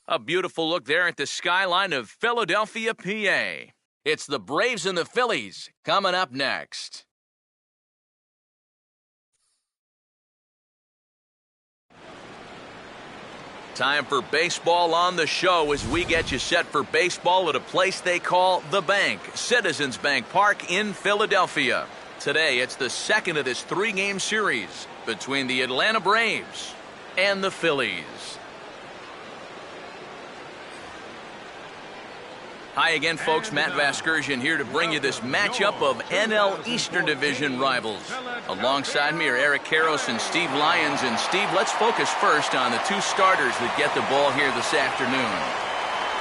A beautiful look there at the skyline of Philadelphia, PA. It's the Braves and the Phillies coming up next. Time for baseball on the show as we get you set for baseball at a place they call The Bank, Citizens Bank Park in Philadelphia. Today, it's the second of this three-game series between the Atlanta Braves and the Phillies. Hi again, folks. Matt Vasgersian here to bring you this matchup of NL Eastern Division rivals. Alongside me are Eric Karros and Steve Lyons. And Steve, let's focus first on the two starters that get the ball here this afternoon.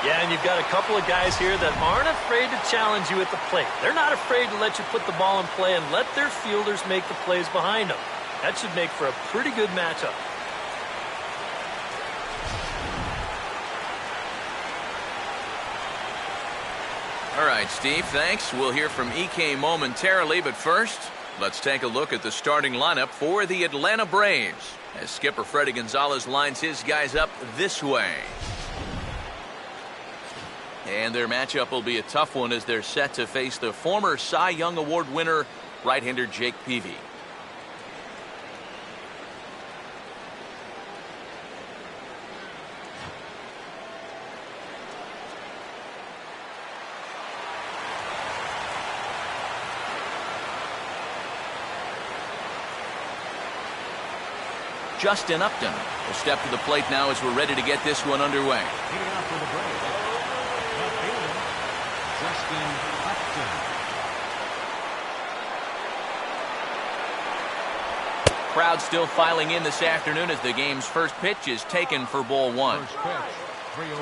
Yeah, and you've got a couple of guys here that aren't afraid to challenge you at the plate. They're not afraid to let you put the ball in play and let their fielders make the plays behind them. That should make for a pretty good matchup. All right, Steve, thanks. We'll hear from EK momentarily, but first, let's take a look at the starting lineup for the Atlanta Braves as skipper Freddie Gonzalez lines his guys up this way. And their matchup will be a tough one as they're set to face the former Cy Young Award winner, right-hander Jake Peavy. Justin Upton will step to the plate now as we're ready to get this one underway. Hitting out for the Braves, Justin Upton. Crowd still filing in this afternoon as the game's first pitch is taken for ball one. First pitch, 3-0.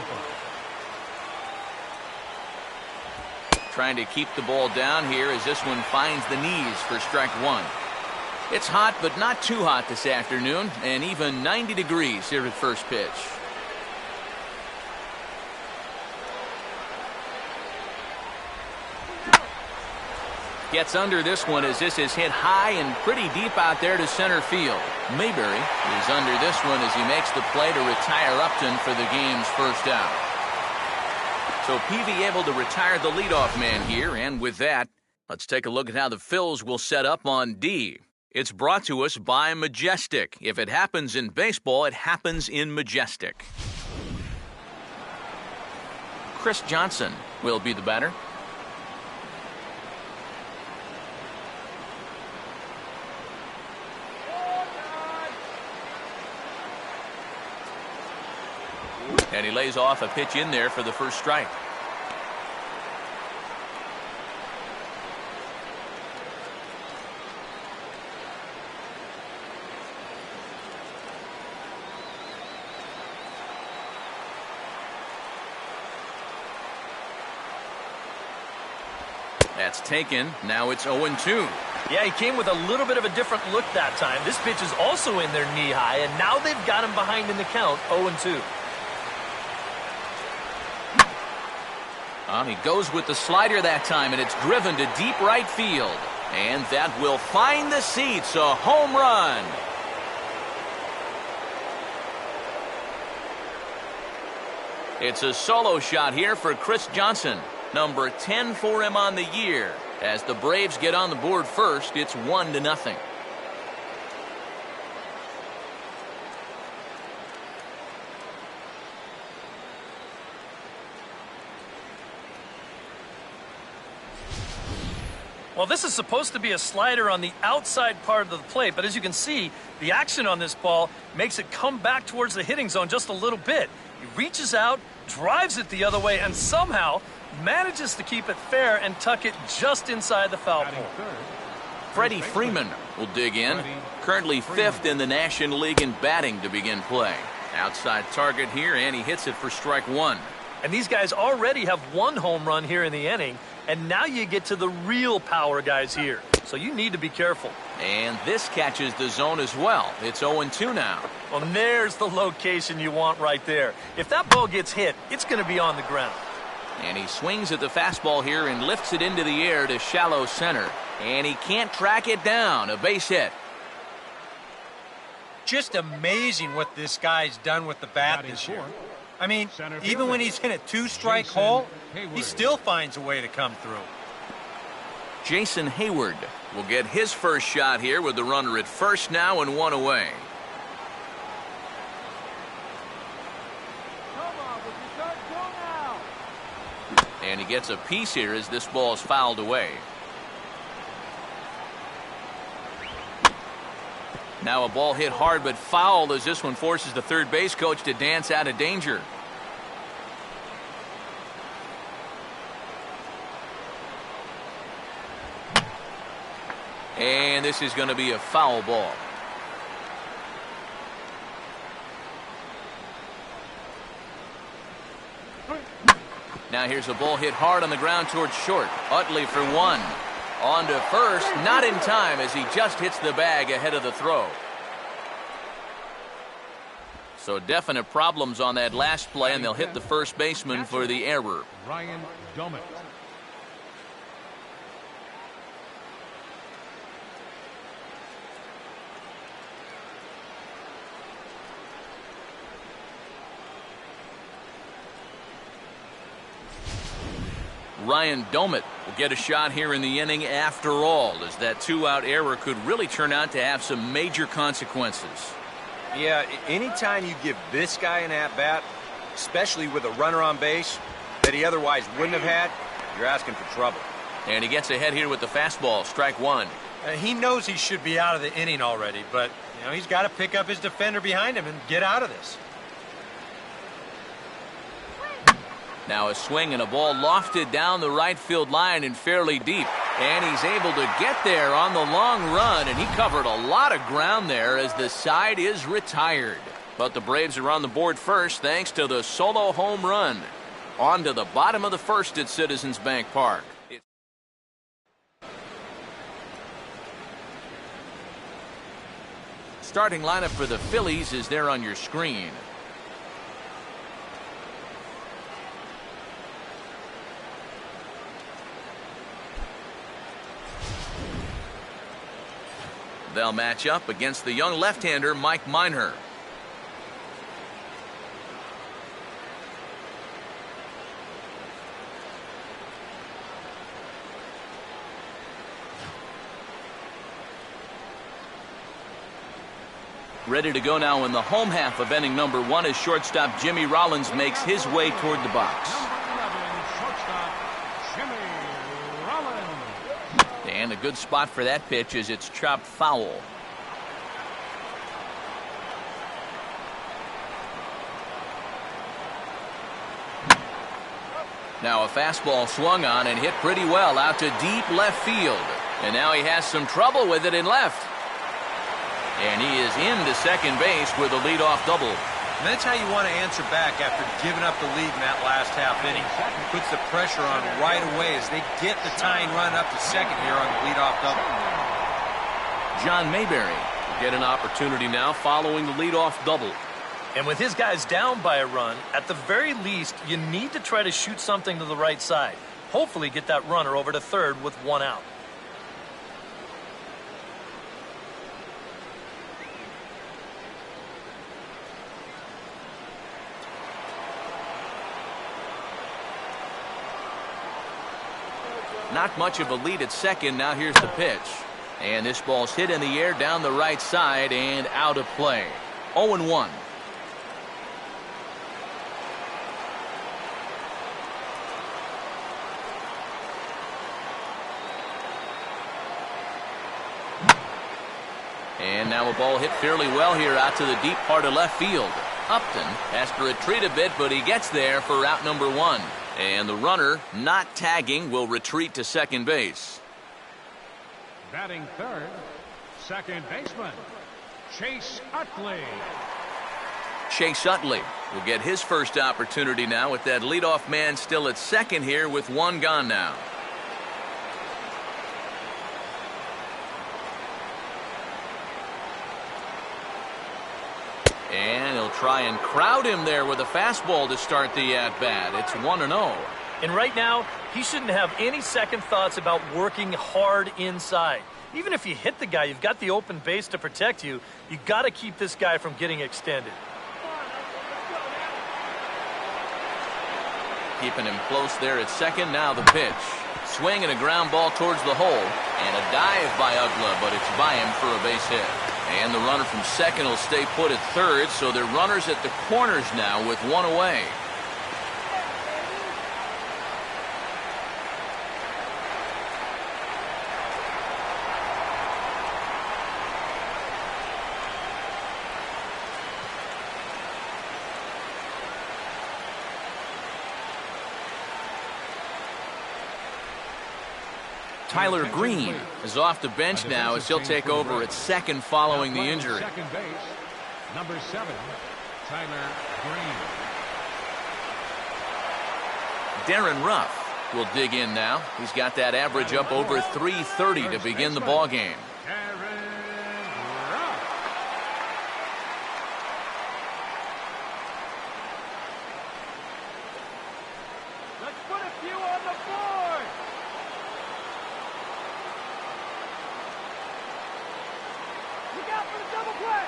Trying to keep the ball down here as this one finds the knees for strike one. It's hot, but not too hot this afternoon, and even 90 degrees here at first pitch. Gets under this one as this is hit high and pretty deep out there to center field. Mayberry is under this one as he makes the play to retire Upton for the game's first out. So Peavy able to retire the leadoff man here, and with that, let's take a look at how the Phils will set up on D. It's brought to us by Majestic. If it happens in baseball, it happens in Majestic. Chris Johnson will be the batter. And he lays off a pitch in there for the first strike. That's taken. Now it's 0-2. Yeah, he came with a little bit of a different look that time. This pitch is also in there knee high, and now they've got him behind in the count, 0-2. He goes with the slider that time, and it's driven to deep right field. And that will find the seats, a home run. It's a solo shot here for Chris Johnson. Number 10 for him on the year. As the Braves get on the board first, it's 1-0. Well, this is supposed to be a slider on the outside part of the plate, but as you can see, the action on this ball makes it come back towards the hitting zone just a little bit. He reaches out, drives it the other way, and somehow manages to keep it fair and tuck it just inside the foul pole. Freddie Freeman will dig in. Currently fifth in the National League in batting to begin play. Outside target here, and he hits it for strike one. And these guys already have one home run here in the inning, and now you get to the real power guys here. So you need to be careful. And this catches the zone as well. It's 0-2 now. Well, there's the location you want right there. If that ball gets hit, it's going to be on the ground. And he swings at the fastball here and lifts it into the air to shallow center. And he can't track it down. A base hit. Just amazing what this guy's done with the bat this year. I mean, Center even fielder. when he's in a two-strike Jason hole, he Hayward. still finds a way to come through. Jason Hayward will get his first shot here with the runner at first now and one away. And he gets a piece here as this ball is fouled away. Now a ball hit hard but foul as this one forces the third base coach to dance out of danger. And this is going to be a foul ball. Now here's a ball hit hard on the ground towards short. Utley for one. On to first, not in time as he just hits the bag ahead of the throw. So definite problems on that last play, and they'll hit the first baseman for the error. Ryan Domet. Ryan Domet will get a shot here in the inning after all, as that two-out error could really turn out to have some major consequences. Yeah, anytime you give this guy an at-bat, especially with a runner on base that he otherwise wouldn't have had, you're asking for trouble. And he gets ahead here with the fastball, strike one. He knows he should be out of the inning already, but he's got to pick up his defender behind him and get out of this. Now a swing and a ball lofted down the right field line and fairly deep. And he's able to get there on the long run, and he covered a lot of ground there as the side is retired. But the Braves are on the board first thanks to the solo home run. On to the bottom of the first at Citizens Bank Park. Starting lineup for the Phillies is there on your screen. They'll match up against the young left-hander Mike Minor. Ready to go now in the home half of inning number one as shortstop Jimmy Rollins makes his way toward the box. Shortstop Jimmy Rollins. And a good spot for that pitch as it's chopped foul. Now a fastball swung on and hit pretty well out to deep left field. And now he has some trouble with it in left. And he is into second base with a leadoff double. And that's how you want to answer back after giving up the lead in that last half inning. Puts the pressure on right away as they get the tying run up to second here on the leadoff double. John Mayberry will get an opportunity now following the leadoff double. And with his guys down by a run, at the very least, you need to try to shoot something to the right side. Hopefully get that runner over to third with one out. Not much of a lead at second. Now here's the pitch. And this ball's hit in the air down the right side and out of play. 0-1. And now a ball hit fairly well here out to the deep part of left field. Upton has to retreat a bit, but he gets there for out number one. And the runner, not tagging, will retreat to second base. Batting third, second baseman, Chase Utley. Chase Utley will get his first opportunity now with that leadoff man still at second here with one gone now. And he'll try and crowd him there with a fastball to start the at-bat. It's 1-0. And right now, he shouldn't have any second thoughts about working hard inside. Even if you hit the guy, you've got the open base to protect you. You got to keep this guy from getting extended. keeping him close there at second. Now the pitch. Swing and a ground ball towards the hole. And a dive by Uggla, but it's by him for a base hit. And the runner from second will stay put at third, so they're runners at the corners now with one away. Tyler Green is off the bench now as he'll take over at second following the injury. Second base, number 7, Tyler Green. Darren Ruff will dig in now. He's got that average up over 330 to begin the ball game. Let's put a few on the board. Look out for the double play.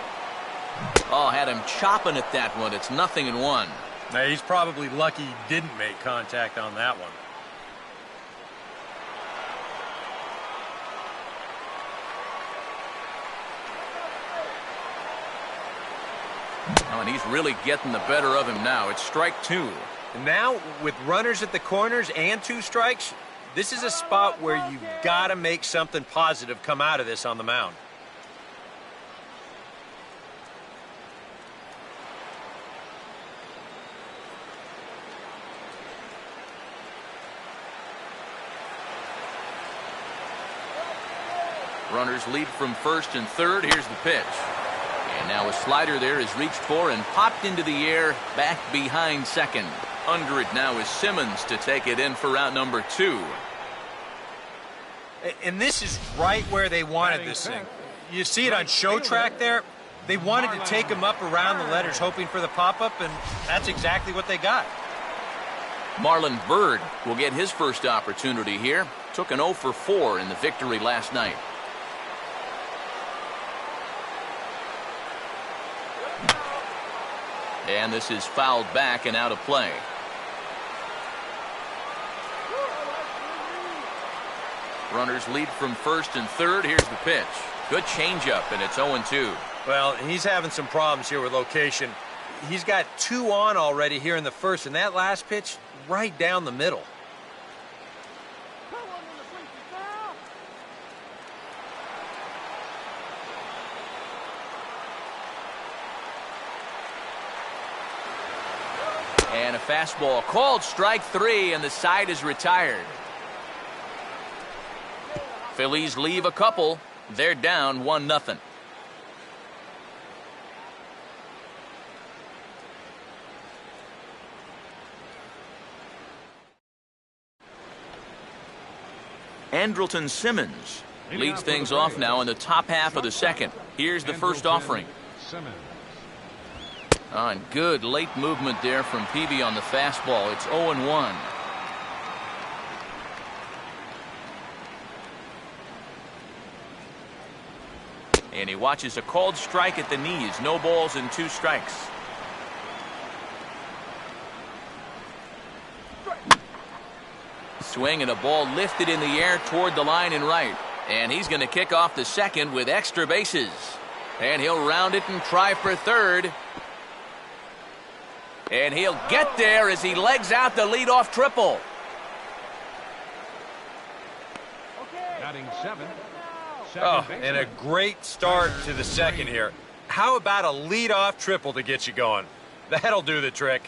Oh, had him chopping at that one. It's 0-1. Now, he's probably lucky he didn't make contact on that one. Oh, and he's really getting the better of him now. It's strike 2. And now, with runners at the corners and 2 strikes, this is a spot where you've got to make something positive come out of this on the mound. Runners lead from first and third. Here's the pitch. And now a slider there is reached for and popped into the air back behind second. Under it now is Simmons to take it in for out number 2. And this is right where they wanted this thing. You see it on show track there. They wanted to take him up around the letters, hoping for the pop-up, and that's exactly what they got. Marlon Byrd will get his first opportunity here. Took an 0 for 4 in the victory last night. And this is fouled back and out of play. Runners lead from first and third. Here's the pitch. Good changeup, and it's 0-2. Well, he's having some problems here with location. He's got 2 on already here in the first, and that last pitch right down the middle. And a fastball called strike 3, and the side is retired. Phillies leave a couple. They're down 1-0. Andrelton Simmons leads things off now in the top half of the second. Here's the first offering. Simmons. Oh, and good late movement there from Peavy on the fastball. It's 0-1. And he watches a called strike at the knees. No balls and 2 strikes. Swing and a ball lifted in the air toward the line and right. And he's going to kick off the second with extra bases. And he'll round it and try for third. And he'll get there as he legs out the leadoff triple. Batting 7. Oh, and a great start to the second here. How about a leadoff triple to get you going? That'll do the trick.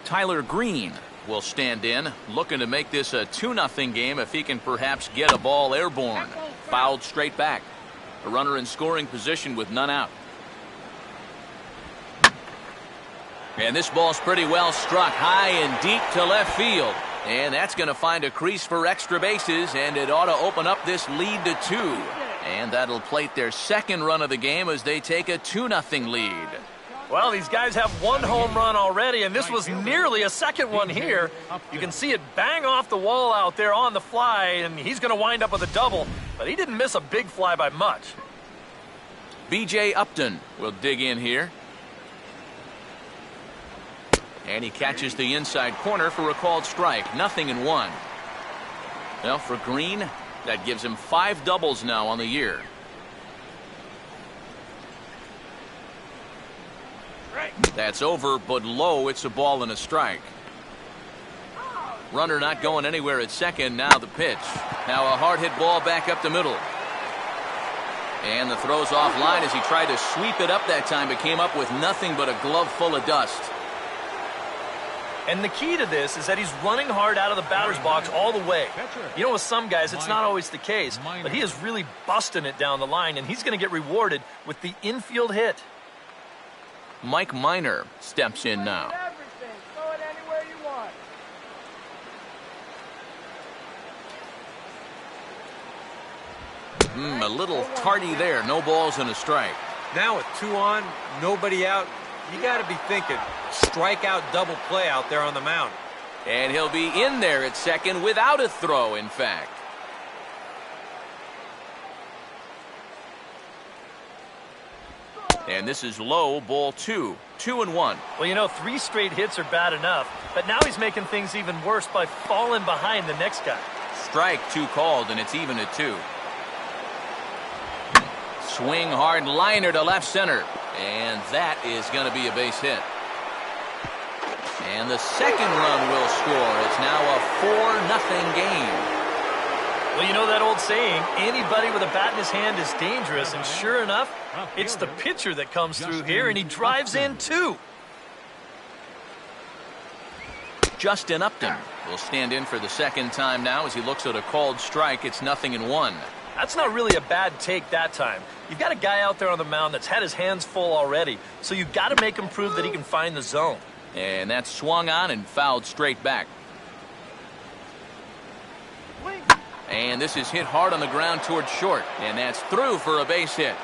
Tyler Green will stand in, looking to make this a 2-0 game if he can perhaps get a ball airborne. Fouled straight back. A runner in scoring position with none out. And this ball's pretty well struck high and deep to left field. And that's going to find a crease for extra bases, and it ought to open up this lead to 2. And that'll plate their second run of the game as they take a 2-0 lead. Well, these guys have 1 home run already, and this was nearly a second one here. You can see it bang off the wall out there on the fly, and he's going to wind up with a double. but he didn't miss a big fly by much. B.J. Upton will dig in here. And he catches the inside corner for a called strike. 0-1. Well, for Green, that gives him 5 doubles now on the year. That's over, but low. It's a ball and a strike. Runner not going anywhere at second. Now the pitch. Now a hard hit ball back up the middle. And the throw's offline as he tried to sweep it up that time, but came up with nothing but a glove full of dust. And the key to this is that he's running hard out of the batter's box all the way. You know, with some guys, it's not always the case, but he is really busting it down the line, and he's going to get rewarded with the infield hit. Mike Minor steps in now. Everything. Throw it anywhere you want. A little tardy there. No balls and a strike. Now with 2 on, nobody out, you got to be thinking strikeout double play out there on the mound. And he'll be in there at second without a throw, in fact. And this is low, ball 2. 2-1. Well, you know, 3 straight hits are bad enough, but now he's making things even worse by falling behind the next guy. Strike 2 called, and it's even at 2. Swing hard liner to left center. And that is going to be a base hit. And the second run will score. It's now a 4-0 game. Well, you know that old saying, anybody with a bat in his hand is dangerous, and sure enough, it's the pitcher that comes through here, and he drives in 2. Justin Upton will stand in for the second time now as he looks at a called strike. It's 0-1. That's not really a bad take that time. You've got a guy out there on the mound that's had his hands full already, so you've got to make him prove that he can find the zone. And that's swung on and fouled straight back. And this is hit hard on the ground towards short, and that's through for a base hit.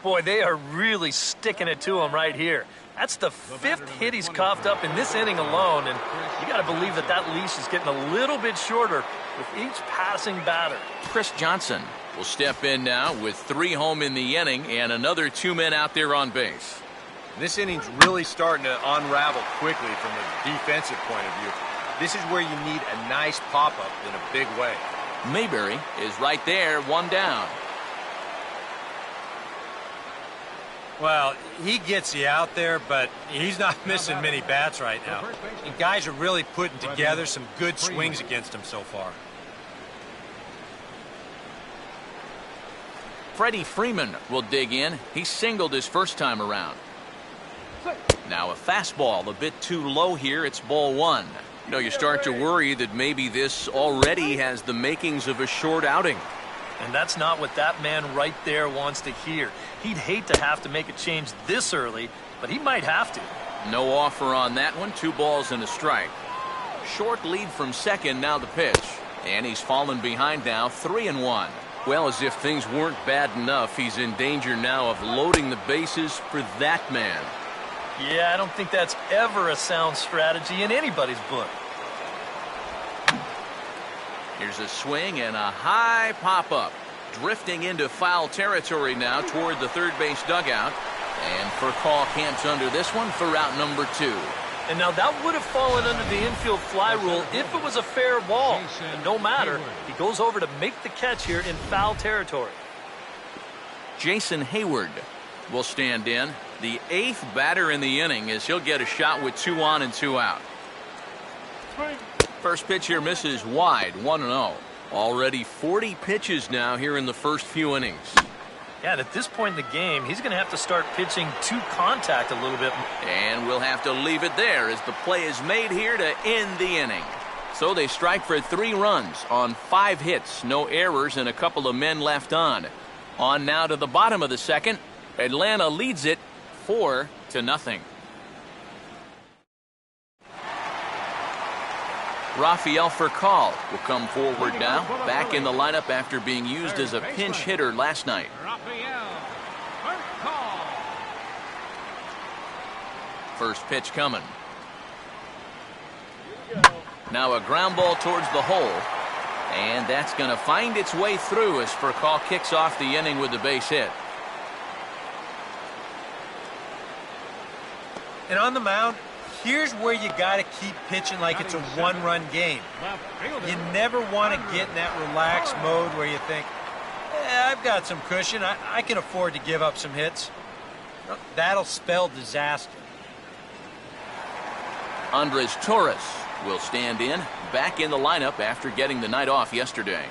Boy, they are really sticking it to him right here. That's the 5th hit he's coughed up in this inning alone, and you got to believe that that leash is getting a little bit shorter with each passing batter. Chris Johnson will step in now with 3 home in the inning and another 2 men out there on base. This inning's really starting to unravel quickly from a defensive point of view. This is where you need a nice pop-up in a big way. Mayberry is right there, 1 down. Well, he gets you out there, but he's not missing many bats right now. And guys are really putting together some good swings against him so far. Freddie Freeman will dig in. He singled his first time around. Now a fastball a bit too low here. It's ball 1. You know, you start to worry that maybe this already has the makings of a short outing. And that's not what that man right there wants to hear. He'd hate to have to make a change this early, but he might have to. No offer on that one. 2 balls and a strike. Short lead from second. Now the pitch. And he's fallen behind now. 3-1. Well, as if things weren't bad enough, he's in danger now of loading the bases for that man. Yeah, I don't think that's ever a sound strategy in anybody's book. Here's a swing and a high pop-up. Drifting into foul territory now toward the third base dugout. And Furcal camps under this one for route number 2. And now that would have fallen under the infield fly rule if it was a fair ball. But no matter, he goes over to make the catch here in foul territory. Jason Hayward will stand in. The 8th batter in the inning as he'll get a shot with 2 on and 2 out. First pitch here misses wide, 1-0. Already 40 pitches now here in the first few innings. Yeah, and at this point in the game, he's going to have to start pitching to contact a little bit. And we'll have to leave it there as the play is made here to end the inning. So they strike for 3 runs on 5 hits, no errors, and a couple of men left on. On now to the bottom of the second. Atlanta leads it 4-0. Rafael Furcal will come forward now, back in the lineup after being used as a pinch hitter last night. First pitch coming. Now a ground ball towards the hole. And that's going to find its way through as Furcal kicks off the inning with the base hit. And on the mound, here's where you got to keep pitching like it's a one-run game. You never want to get in that relaxed mode where you think, I've got some cushion. I can afford to give up some hits. That'll spell disaster. Andres Torres will stand in, back in the lineup after getting the night off yesterday.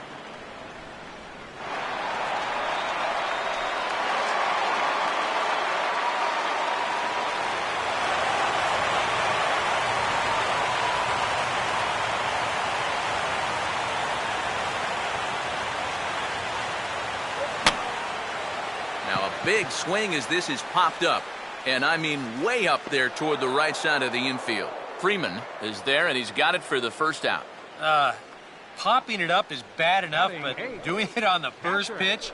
Now a big swing as this is popped up, and I mean way up there toward the right side of the infield. Freeman is there, and he's got it for the first out. Popping it up is bad enough, but doing it on the first pitch,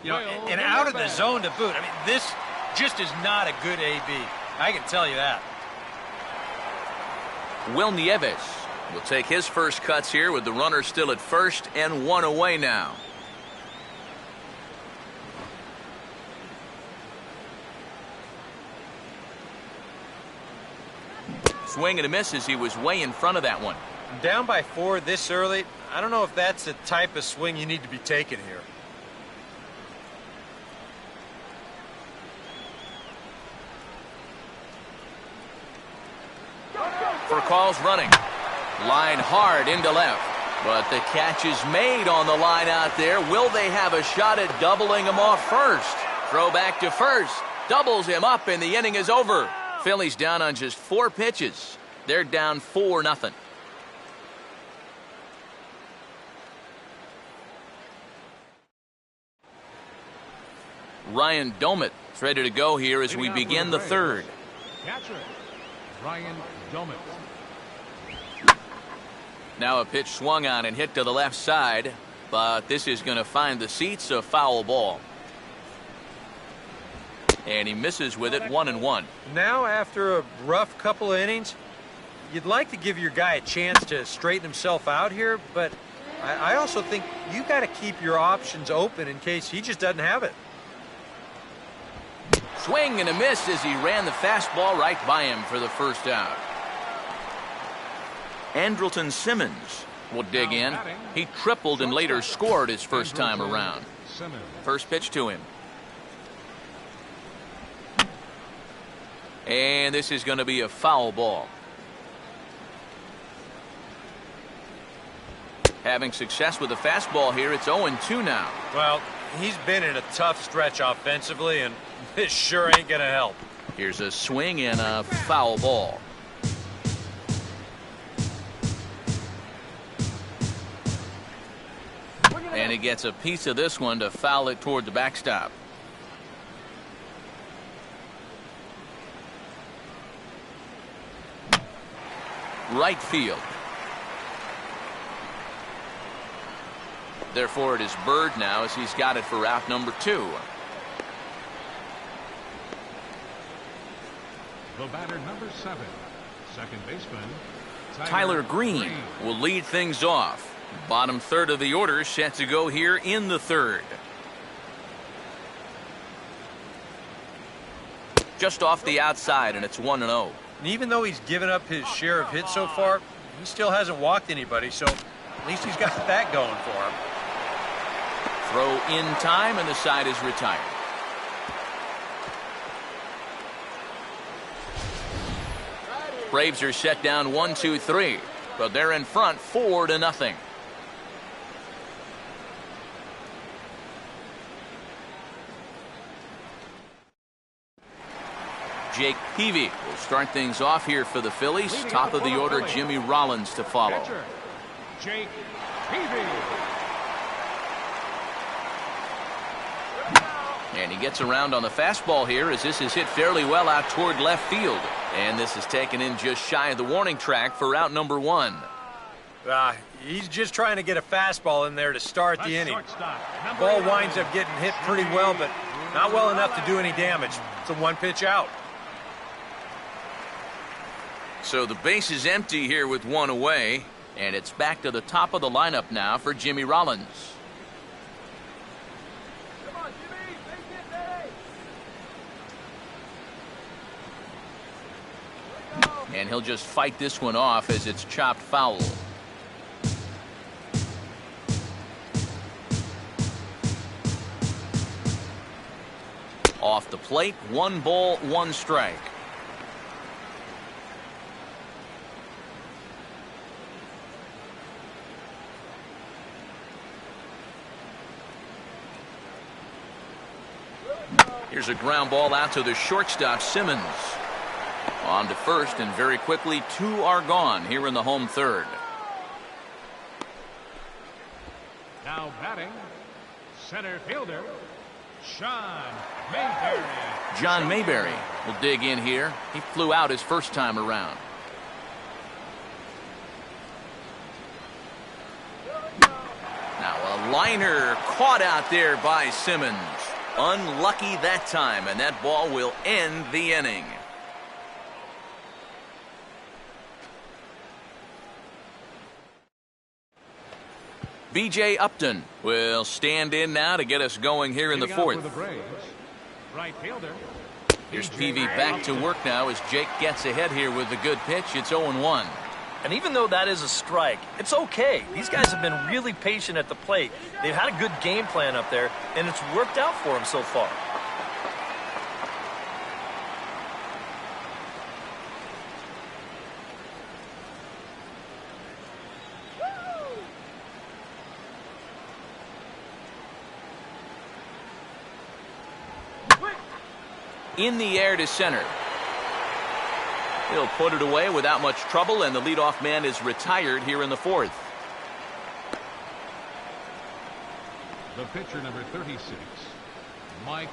and out of the zone to boot. I mean, this just is not a good AB. I can tell you that. Will Nieves will take his first cuts here with the runner still at first and one away now. Swing and a miss as he was way in front of that one. Down by 4 this early, I don't know if that's the type of swing you need to be taking here. Furcal's running. Line hard into left. But the catch is made on the line out there. Will they have a shot at doubling him off first? Throw back to first. Doubles him up and the inning is over. Phillies down on just 4 pitches. They're down 4-0. Ryan Domit is ready to go here as we begin the third. Catcher, Ryan Domit. Now a pitch swung on and hit to the left side, but this is going to find the seats, a foul ball. And he misses with it, 1-1. Now, after a rough couple of innings, you'd like to give your guy a chance to straighten himself out here, but I also think you got to keep your options open in case he just doesn't have it. Swing and a miss as he ran the fastball right by him for the first out. Andrelton Simmons will dig in. He tripled and later scored his first time around. First pitch to him. And this is going to be a foul ball. Having success with the fastball here, it's 0-2 now. Well, he's been in a tough stretch offensively, and this sure ain't going to help. Here's a swing and a foul ball. And he gets a piece of this one to foul it toward the backstop. Right field. Therefore, it is Bird now as he's got it for out number 2. The batter, number 7, second baseman, Tyler Green will lead things off. Bottom third of the order set to go here in the third. Just off the outside, and it's 1-0. And even though he's given up his share of hits so far, he still hasn't walked anybody, so at least he's got that going for him. Throw in time, and the side is retired. Braves are set down 1-2-3, but they're in front 4-0. Jake Peavy will start things off here for the Phillies. Top of the order, Jimmy Rollins to follow. Catcher, Jake Peavy. And he gets around on the fastball here as this is hit fairly well out toward left field. And this is taken in just shy of the warning track for out number 1. He's just trying to get a fastball in there to start the inning. Ball winds up getting hit pretty well, but not well enough to do any damage. It's a 1-pitch out. So the base is empty here with 1 away. And it's back to the top of the lineup now for Jimmy Rollins. Come on, Jimmy. Make it, baby. And he'll just fight this one off as it's chopped foul. Off the plate, 1 ball, 1 strike. Here's a ground ball out to the shortstop, Simmons. On to first, and very quickly 2 are gone here in the home third. Now batting, center fielder, John Mayberry. John Mayberry will dig in here. He flew out his first time around. Now a liner caught out there by Simmons. Unlucky that time, and that ball will end the inning. B.J. Upton will stand in now to get us going here in the fourth. For the Braves, right fielder. Here's PV back to work now as Jake gets ahead here with the good pitch. It's 0-1. And even though that is a strike, it's okay. These guys have been really patient at the plate. They've had a good game plan up there, and it's worked out for them so far. In the air to center. He'll put it away without much trouble, and the leadoff man is retired here in the fourth. The pitcher, number 36, Mike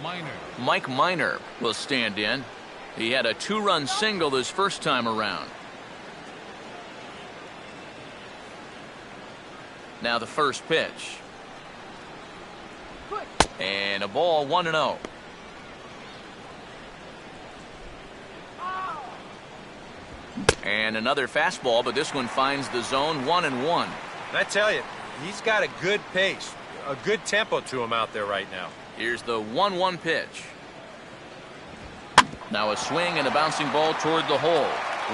Minor. Mike Minor will stand in. He had a 2-run single his first time around. Now the first pitch. And a ball, 1-0. And another fastball, but this one finds the zone, 1-1. And I tell you, he's got a good pace, a good tempo to him out there right now. Here's the 1-1 pitch. Now a swing and a bouncing ball toward the hole.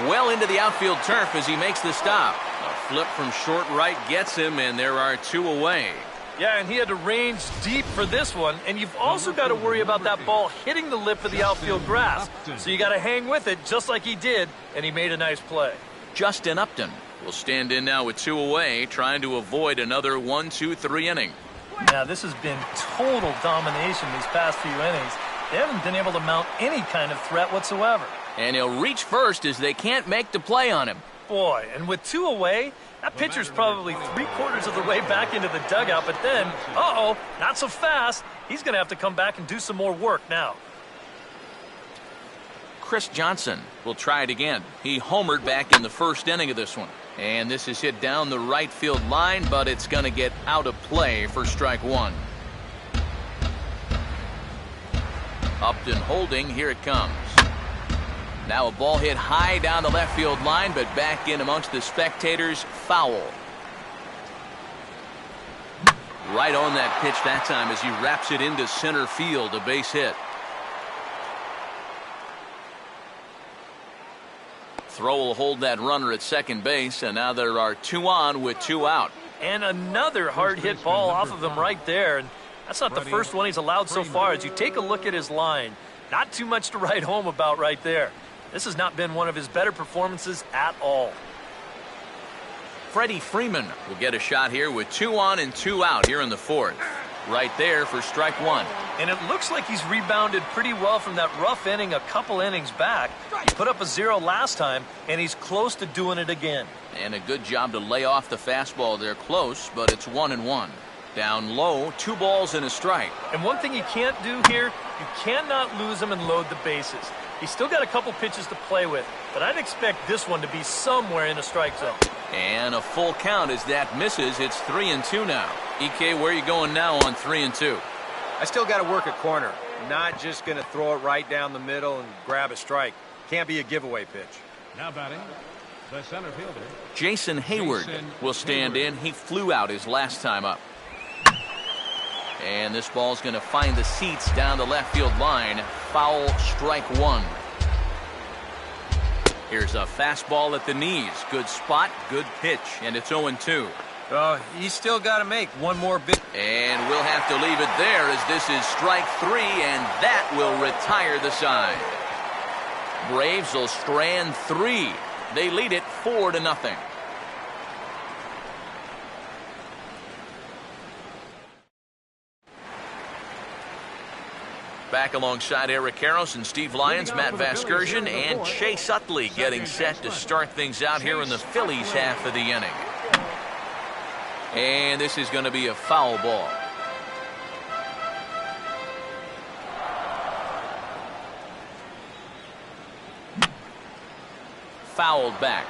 Well into the outfield turf as he makes the stop. A flip from short right gets him, and there are 2 away. Yeah, and he had to range deep for this one, and you've also got to worry about that ball hitting the lip of the outfield grass. So you got to hang with it just like he did, and he made a nice play. Justin Upton will stand in now with 2 away, trying to avoid another 1-2-3 inning. Now, this has been total domination these past few innings. They haven't been able to mount any kind of threat whatsoever. And he'll reach first as they can't make the play on him. Boy, and with 2 away, that pitcher's probably 3/4 of the way back into the dugout, but then, not so fast. He's going to have to come back and do some more work now. Chris Johnson will try it again. He homered back in the first inning of this one. And this is hit down the right field line, but it's going to get out of play for strike 1. Upton holding, here it comes. Now a ball hit high down the left field line, but back in amongst the spectators, foul. Right on that pitch that time as he wraps it into center field, a base hit. Throw will hold that runner at second base, and now there are 2 on with 2 out. And another hard hit ball off of him right there, and that's not the first one he's allowed so far. As you take a look at his line, not too much to write home about right there. This has not been one of his better performances at all. Freddie Freeman will get a shot here with 2 on and 2 out here in the fourth. Right there for strike 1. And it looks like he's rebounded pretty well from that rough inning a couple innings back. He put up a 0 last time, and he's close to doing it again. And a good job to lay off the fastball there close, but it's 1-1. Down low, 2 balls and a strike. And one thing you can't do here, you cannot lose him and load the bases. He's still got a couple pitches to play with, but I'd expect this one to be somewhere in the strike zone. And a full count as that misses. It's 3-2 now. EK, where are you going now on 3-2? I still got to work a corner. Not just going to throw it right down the middle and grab a strike. Can't be a giveaway pitch. Now batting, The center fielder. Jason Hayward will stand in. He flew out his last time up. And this ball's going to find the seats down the left field line. Foul, strike one. Here's a fastball at the knees. Good spot, good pitch, and it's 0-2. Oh, he's still got to make one more big. And we'll have to leave it there as this is strike three, and that will retire the side. Braves will strand three. They lead it 4-0. Back alongside Eric Karros and Steve Lyons, Matt Vasgersian, and Chase Utley getting set to start things out here in the Phillies half of the inning. And this is going to be a foul ball. Fouled back.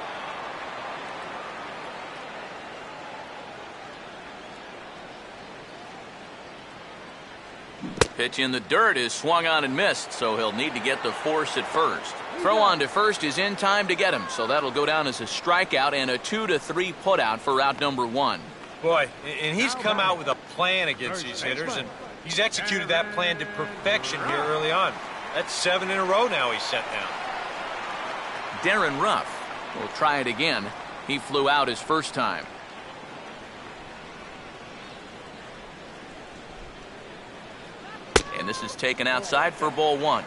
Pitch in the dirt is swung on and missed, so he'll need to get the force at first. Throw on to first is in time to get him, so that'll go down as a strikeout and a 2-3 putout for out number one. Boy, and he's come out with a plan against these hitters, and he's executed that plan to perfection here early on. That's 7 in a row now he's set down. Darren Ruff will try it again. He flew out his first time. And this is taken outside for ball one.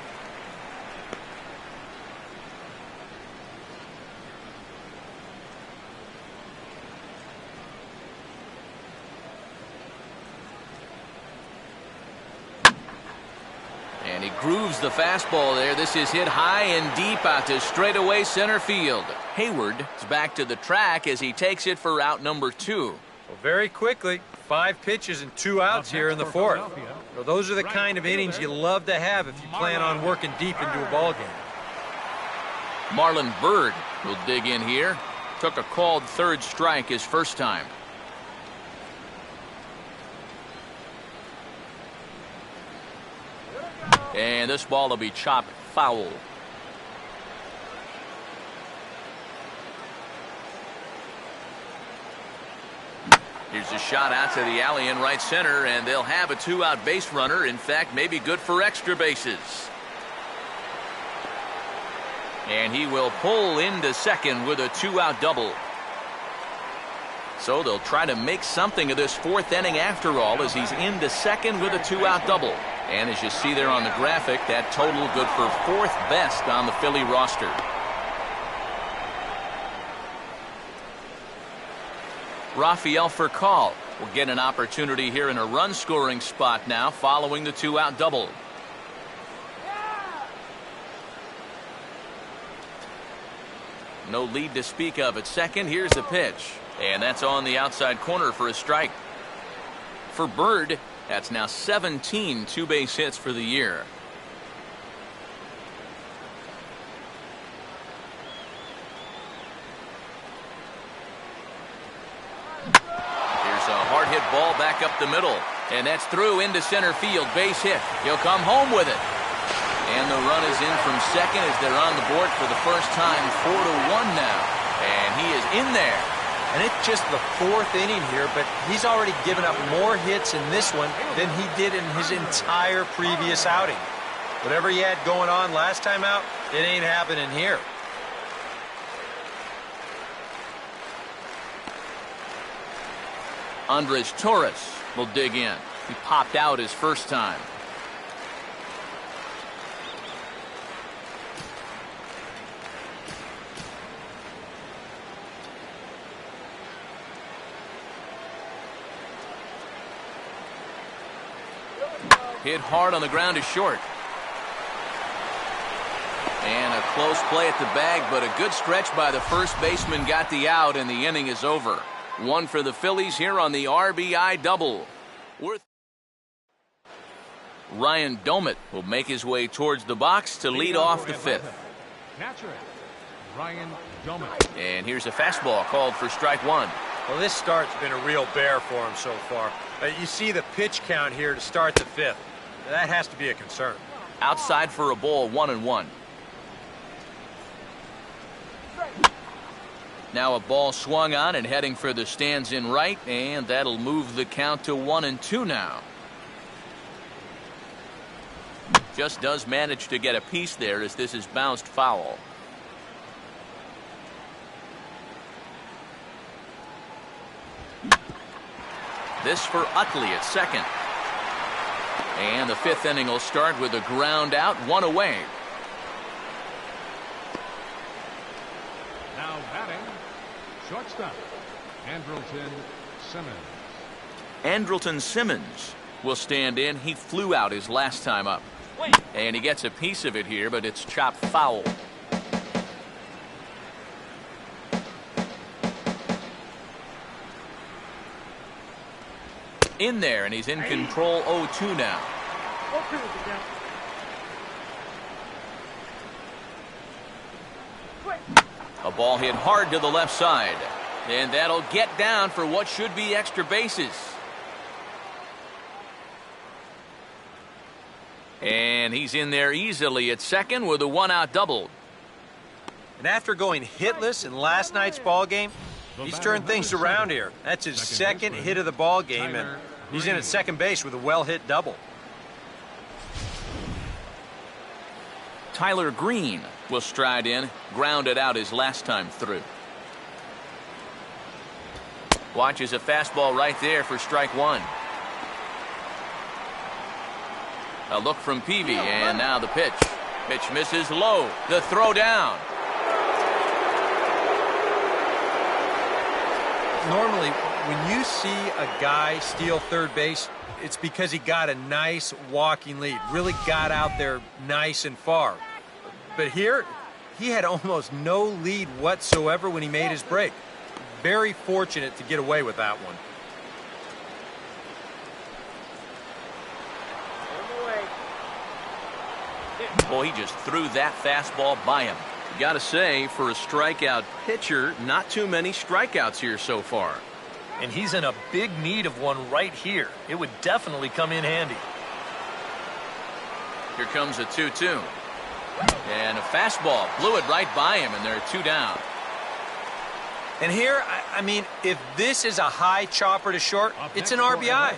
And he grooves the fastball there. This is hit high and deep out to straightaway center field. Hayward is back to the track as he takes it for out number two. Well, very quickly, 5 pitches and 2 outs here in the fourth. So those are the kind of innings you love to have if you plan on working deep into a ball game. Marlon Byrd will dig in here. Took a called third strike his first time. And this ball will be chopped foul. Here's a shot out to the alley in right center, and they'll have a 2-out base runner. In fact, maybe good for extra bases. And he will pull into second with a 2-out double. So they'll try to make something of this fourth inning after all, as he's into second with a 2-out double. And as you see there on the graphic, that total good for 4th best on the Philly roster. Rafael Furcal will get an opportunity here in a run-scoring spot now following the 2-out double. No lead to speak of at second. Here's the pitch. And that's on the outside corner for a strike. For Byrd, that's now 17 two-base hits for the year. Hit ball back up the middle, and that's through into center field. Base hit. He'll come home with it, and the run is in from second as they're on the board for the first time. 4-1 now, and he is in there. And it's just the 4th inning here, but he's already given up more hits in this one than he did in his entire previous outing. Whatever he had going on last time out, it ain't happening here. Andres Torres will dig in. He popped out his first time. Hit hard on the ground is short. And a close play at the bag, but a good stretch by the first baseman got the out, and the inning is over. One for the Phillies here on the RBI double. Ryan Domit will make his way towards the box to lead off the 5th. Ryan Domit. And here's a fastball called for strike one. Well, this start's been a real bear for him so far. You see the pitch count here to start the 5th. That has to be a concern. Outside for a ball, 1-1. Now a ball swung on and heading for the stands in right, and that'll move the count to 1-2 now. Just does manage to get a piece there as this is bounced foul. This for Utley at second. And the fifth inning will start with a ground out, one away. Now batting, shortstop, Andrelton Simmons. Andrelton Simmons will stand in. He flew out his last time up. And he gets a piece of it here, but it's chopped foul. In there, and he's in control 0-2 now. 0-2 is the count. A ball hit hard to the left side. And that'll get down for what should be extra bases. And he's in there easily at second with a one-out double. And after going hitless in last night's ball game, he's turned things around here. That's his second hit of the ball game, and he's in at second base with a well-hit double. Tyler Green will stride in, grounded out his last time through. Watches a fastball right there for strike one. A look from Peavy, and now the pitch. Pitch misses low. The throw down. Normally, when you see a guy steal third base, it's because he got a nice walking lead, really got out there nice and far. But here, he had almost no lead whatsoever when he made his break. Very fortunate to get away with that one. Boy, he just threw that fastball by him. You got to say, for a strikeout pitcher, not too many strikeouts here so far. And he's in a big need of one right here. It would definitely come in handy. Here comes a 2-2. And a fastball blew it right by him, and they're two down. And here, I mean, if this is a high chopper to short, it's an RBI.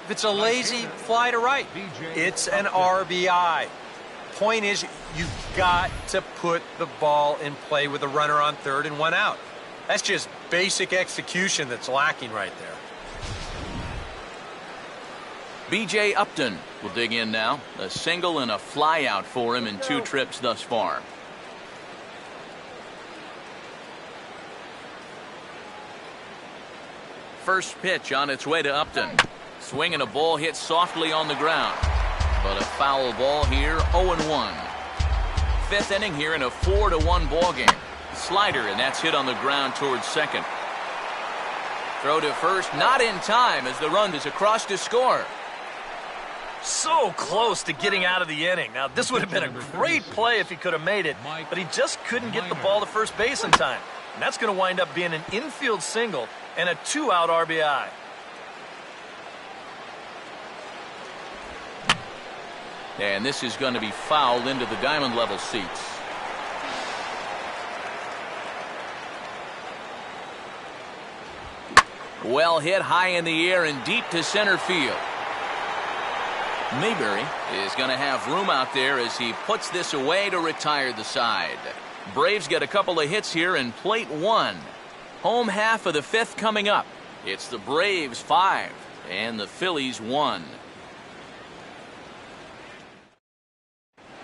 If it's a lazy fly to right, it's an RBI. Point is, you've got to put the ball in play with a runner on third and one out. That's just basic execution that's lacking right there. B.J. Upton will dig in now. A single and a fly out for him in two trips thus far. First pitch on its way to Upton. Swinging a ball hit softly on the ground. But a foul ball here, 0-1. Fifth inning here in a 4-1 ball game. Slider, and that's hit on the ground towards second. Throw to first, not in time as the run is across to score. So close to getting out of the inning. Now, this would have been a great play if he could have made it, but he just couldn't get the ball to first base in time. And that's going to wind up being an infield single and a two-out RBI. And this is going to be fouled into the diamond level seats. Well hit high in the air and deep to center field. Mayberry is going to have room out there as he puts this away to retire the side. Braves get a couple of hits here in plate one. Home half of the fifth coming up. It's the Braves 5 and the Phillies 1.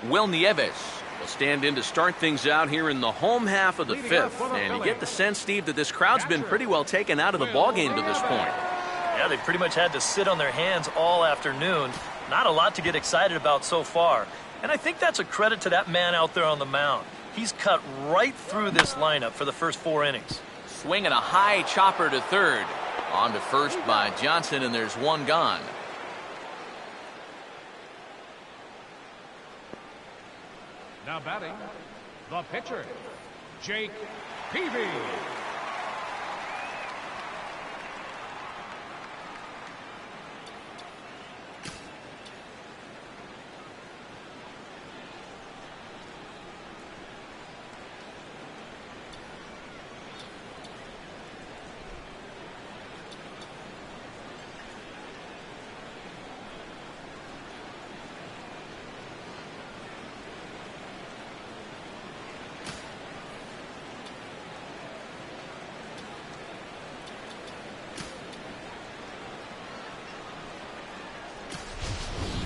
Will Nieves will stand in to start things out here in the home half of the fifth. And you get the sense, Steve, that this crowd's been pretty well taken out of the ballgame to this point. Yeah, they pretty much had to sit on their hands all afternoon. Not a lot to get excited about so far. And I think that's a credit to that man out there on the mound. He's cut right through this lineup for the first 4 innings. Swinging a high chopper to third. On to first by Johnson, and there's one gone. Now batting, the pitcher, Jake Peavy.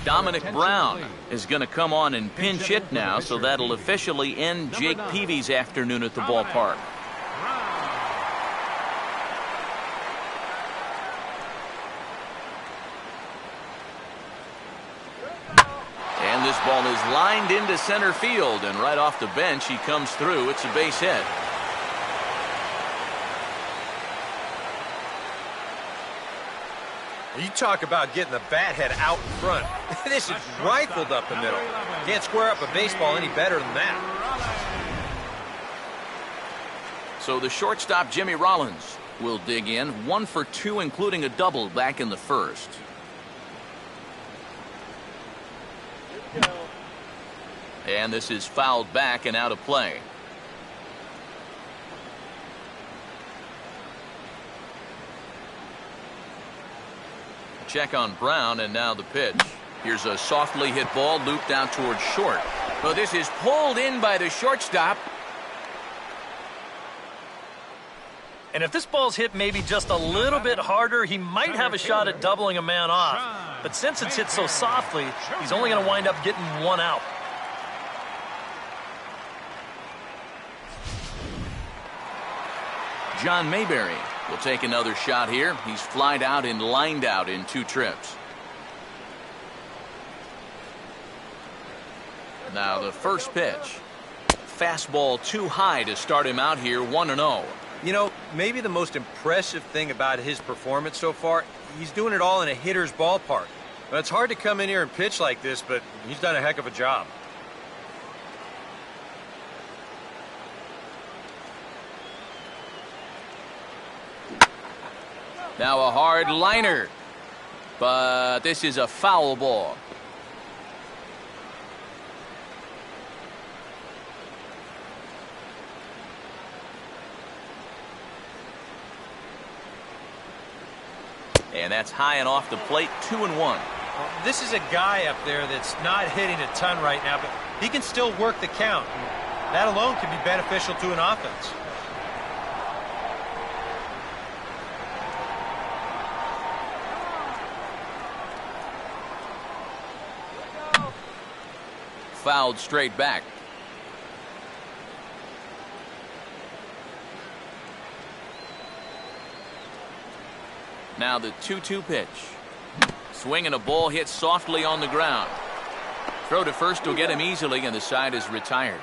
Dominic Brown is going to come on and pinch hit now, so that'll officially end Jake Peavy's afternoon at the ballpark. And this ball is lined into center field, and right off the bench he comes through. It's a base hit. You talk about getting the bat head out in front. This is rifled up the middle. Can't square up a baseball any better than that. So the shortstop, Jimmy Rollins, will dig in. 1 for 2, including a double back in the first. And this is fouled back and out of play. Check on Brown, and now the pitch. Here's a softly hit ball looped out towards short. Well, this is pulled in by the shortstop. And if this ball's hit maybe just a little bit harder, he might have a shot at doubling a man off. But since it's hit so softly, he's only going to wind up getting 1 out. John Mayberry will take another shot here. He's flied out and lined out in 2 trips. Now the first pitch. Fastball too high to start him out here, 1-0. You know, maybe the most impressive thing about his performance so far, he's doing it all in a hitter's ballpark. Now, it's hard to come in here and pitch like this, but he's done a heck of a job. Now a hard liner, but this is a foul ball. And that's high and off the plate, 2-1. Well, this is a guy up there that's not hitting a ton right now, but he can still work the count. That alone can be beneficial to an offense. Fouled straight back. Now the 2-2 pitch. Swinging a ball hit softly on the ground. Throw to first will get him easily, and the side is retired.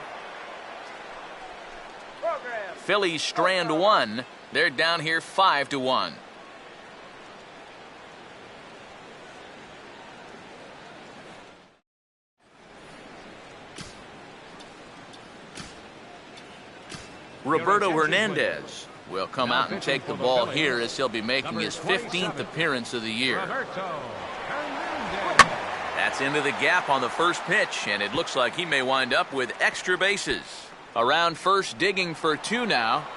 Phillies strand 1. They're down here 5-1. Roberto Hernandez will come out and take the ball here, as he'll be making his 15th appearance of the year. That's into the gap on the first pitch, and it looks like he may wind up with extra bases. Around first, digging for 2 now.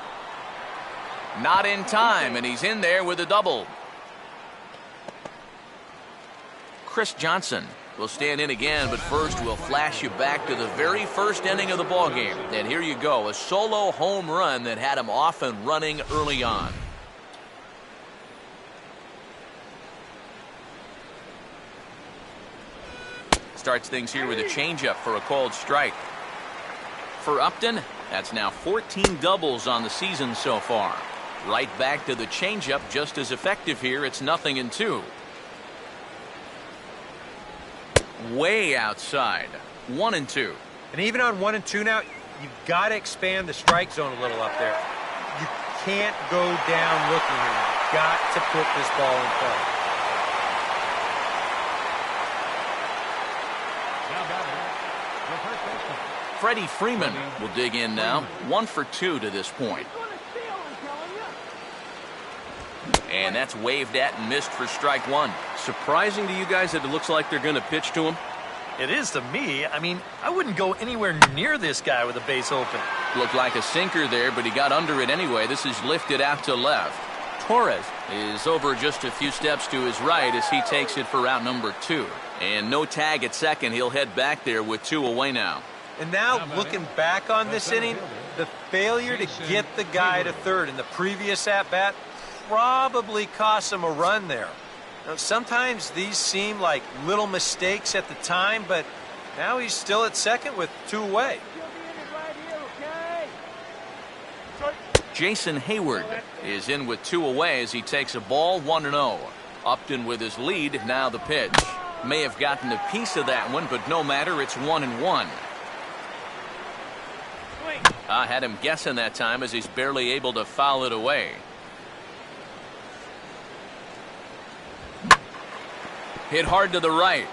Not in time, and he's in there with a double. Chris Johnson will stand in again, but first we'll flash you back to the very first inning of the ballgame. And here you go, a solo home run that had him off and running early on. Starts things here with a changeup for a called strike. For Upton, that's now 14 doubles on the season so far. Right back to the changeup, just as effective here. It's 0-2. Way outside, 1-2. And even on 1-2 now, you've got to expand the strike zone a little up there. You can't go down looking here. You've got to put this ball in play. Freddie Freeman will dig in now. 1 for 2 to this point. And that's waved at and missed for strike 1. Surprising to you guys that it looks like they're going to pitch to him? It is to me. I mean, I wouldn't go anywhere near this guy with a base open. Looked like a sinker there, but he got under it anyway. This is lifted out to left. Torres is over just a few steps to his right as he takes it for out number 2. And no tag at second. He'll head back there with 2 away now. And now, looking back on this inning, the failure to get the guy to third in the previous at-bat probably cost him a run there. Now, sometimes these seem like little mistakes at the time, but now he's still at second with 2 away. You'll be in it right here, okay? Jason Hayward is in with 2 away as he takes a ball 1-0. Upton with his lead. Now the pitch. May have gotten a piece of that one, but no matter. It's 1-1. I had him guessing that time as he's barely able to foul it away. Hit hard to the right.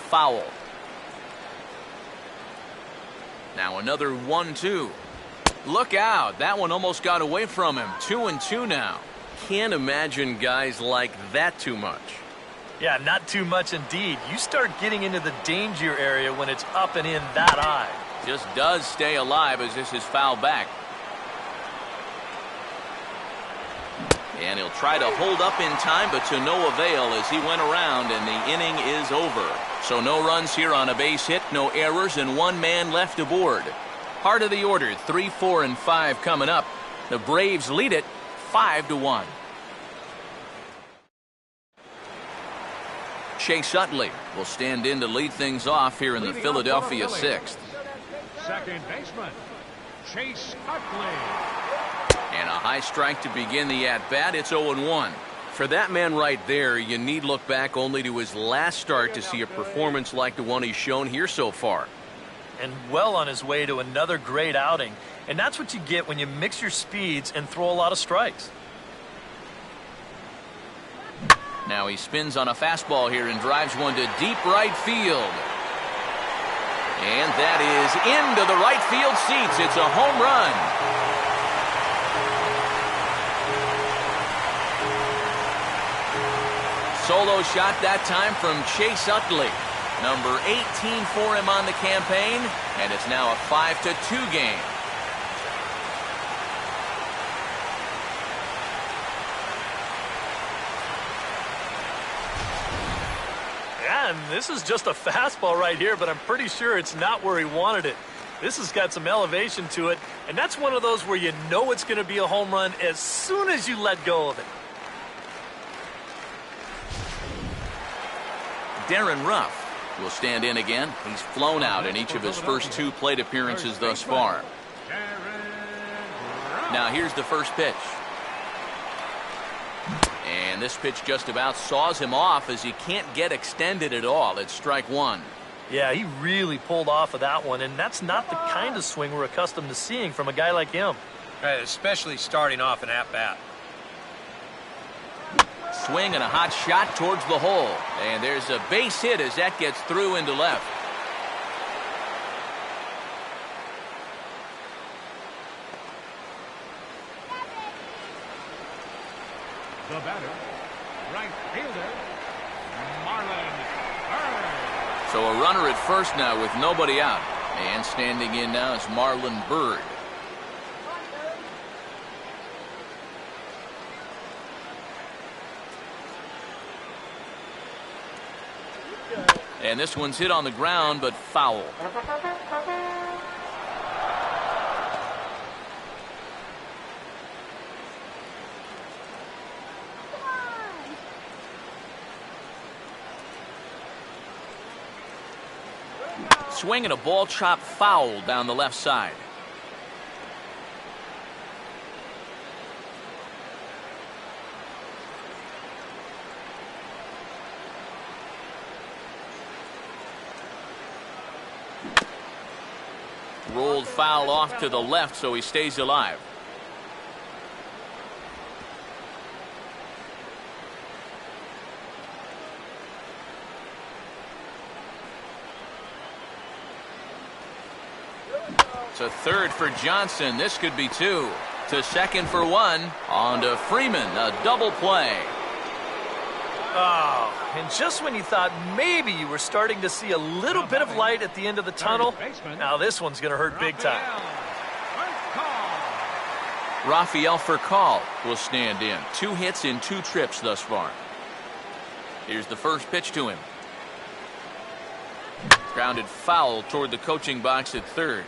Foul. Now another 1-2. Look out. That one almost got away from him. 2-2 now. Can't imagine guys like that too much. Yeah, not too much indeed. You start getting into the danger area when it's up and in that high. Just does stay alive as this is fouled back. And he'll try to hold up in time, but to no avail as he went around and the inning is over. So no runs here on a base hit, no errors, and 1 man left aboard. Heart of the order, 3, 4, and 5 coming up. The Braves lead it 5-1. Chase Utley will stand in to lead things off here in the Philadelphia 6th. Second baseman, Chase Utley. And a high strike to begin the at-bat. It's 0-1. For that man right there, you need look back only to his last start to see a performance like the one he's shown here so far. And well on his way to another great outing. And that's what you get when you mix your speeds and throw a lot of strikes. Now he spins on a fastball here and drives one to deep right field. And that is into the right field seats. It's a home run. Solo shot that time from Chase Utley. Number 18 for him on the campaign, and it's now a 5-2 game. Yeah, and this is just a fastball right here, but I'm pretty sure it's not where he wanted it. This has got some elevation to it, and that's one of those where you know it's going to be a home run as soon as you let go of it. Darren Ruff will stand in again. He's flown out in each of his first 2 plate appearances thus far. Now here's the first pitch. And this pitch just about saws him off as he can't get extended at all. It's strike 1. Yeah, he really pulled off of that one, and that's not the kind of swing we're accustomed to seeing from a guy like him. Right, especially starting off an at-bat. Swing and a hot shot towards the hole. And there's a base hit as that gets through into left. The batter, right fielder, Marlon Byrd. So a runner at first now with nobody out. And standing in now is Marlon Byrd. And this one's hit on the ground, but foul. Swing and a ball chopped foul down the left side. Rolled foul off to the left, so he stays alive. To third for Johnson. This could be 2. To second for 1. On to Freeman. A double play. Oh, and just when you thought maybe you were starting to see a little bit of light at the end of the tunnel, now this one's going to hurt big time. Rafael Furcal will stand in. 2 hits in 2 trips thus far. Here's the first pitch to him. Grounded foul toward the coaching box at third.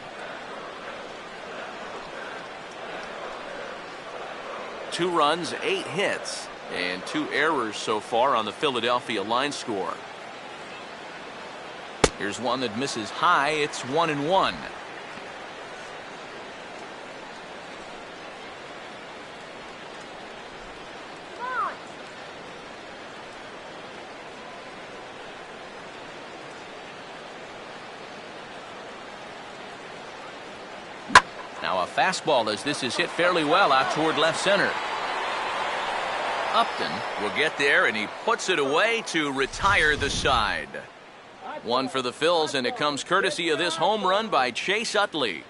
2 runs, 8 hits. And 2 errors so far on the Philadelphia line score. Here's one that misses high. It's 1-1. Now a fastball as this is hit fairly well out toward left center. Upton will get there, and he puts it away to retire the side. One for the Phils, and it comes courtesy of this home run by Chase Utley.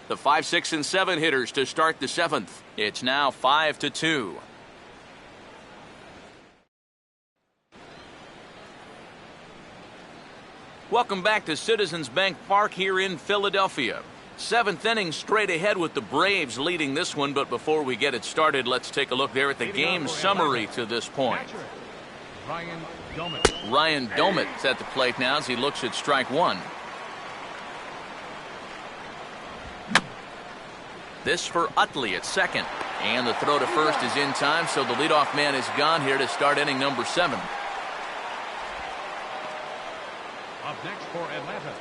The 5, 6, and 7 hitters to start the 7th. It's now 5-2. Welcome back to Citizens Bank Park here in Philadelphia. 7th inning straight ahead with the Braves leading this one, but before we get it started, let's take a look there at the game summary to this point. Ryan Domit's at the plate now as he looks at strike 1. This for Utley at second, and the throw to first is in time, so the leadoff man is gone here to start inning number 7. Up next for Atlanta,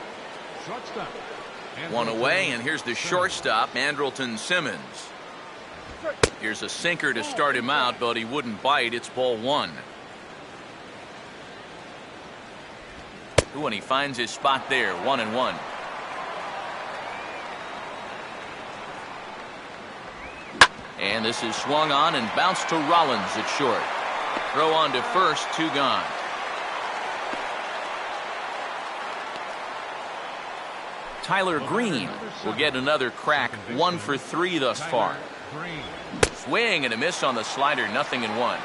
shortstop. One away, and here's the shortstop, Andrelton Simmons. Here's a sinker to start him out, but he wouldn't bite. It's ball 1. Ooh, and he finds his spot there, 1-1. And this is swung on and bounced to Rollins at short. Throw on to first, 2 gone. Tyler Green will get another crack, 1 for 3 thus far. Swing and a miss on the slider, 0-1.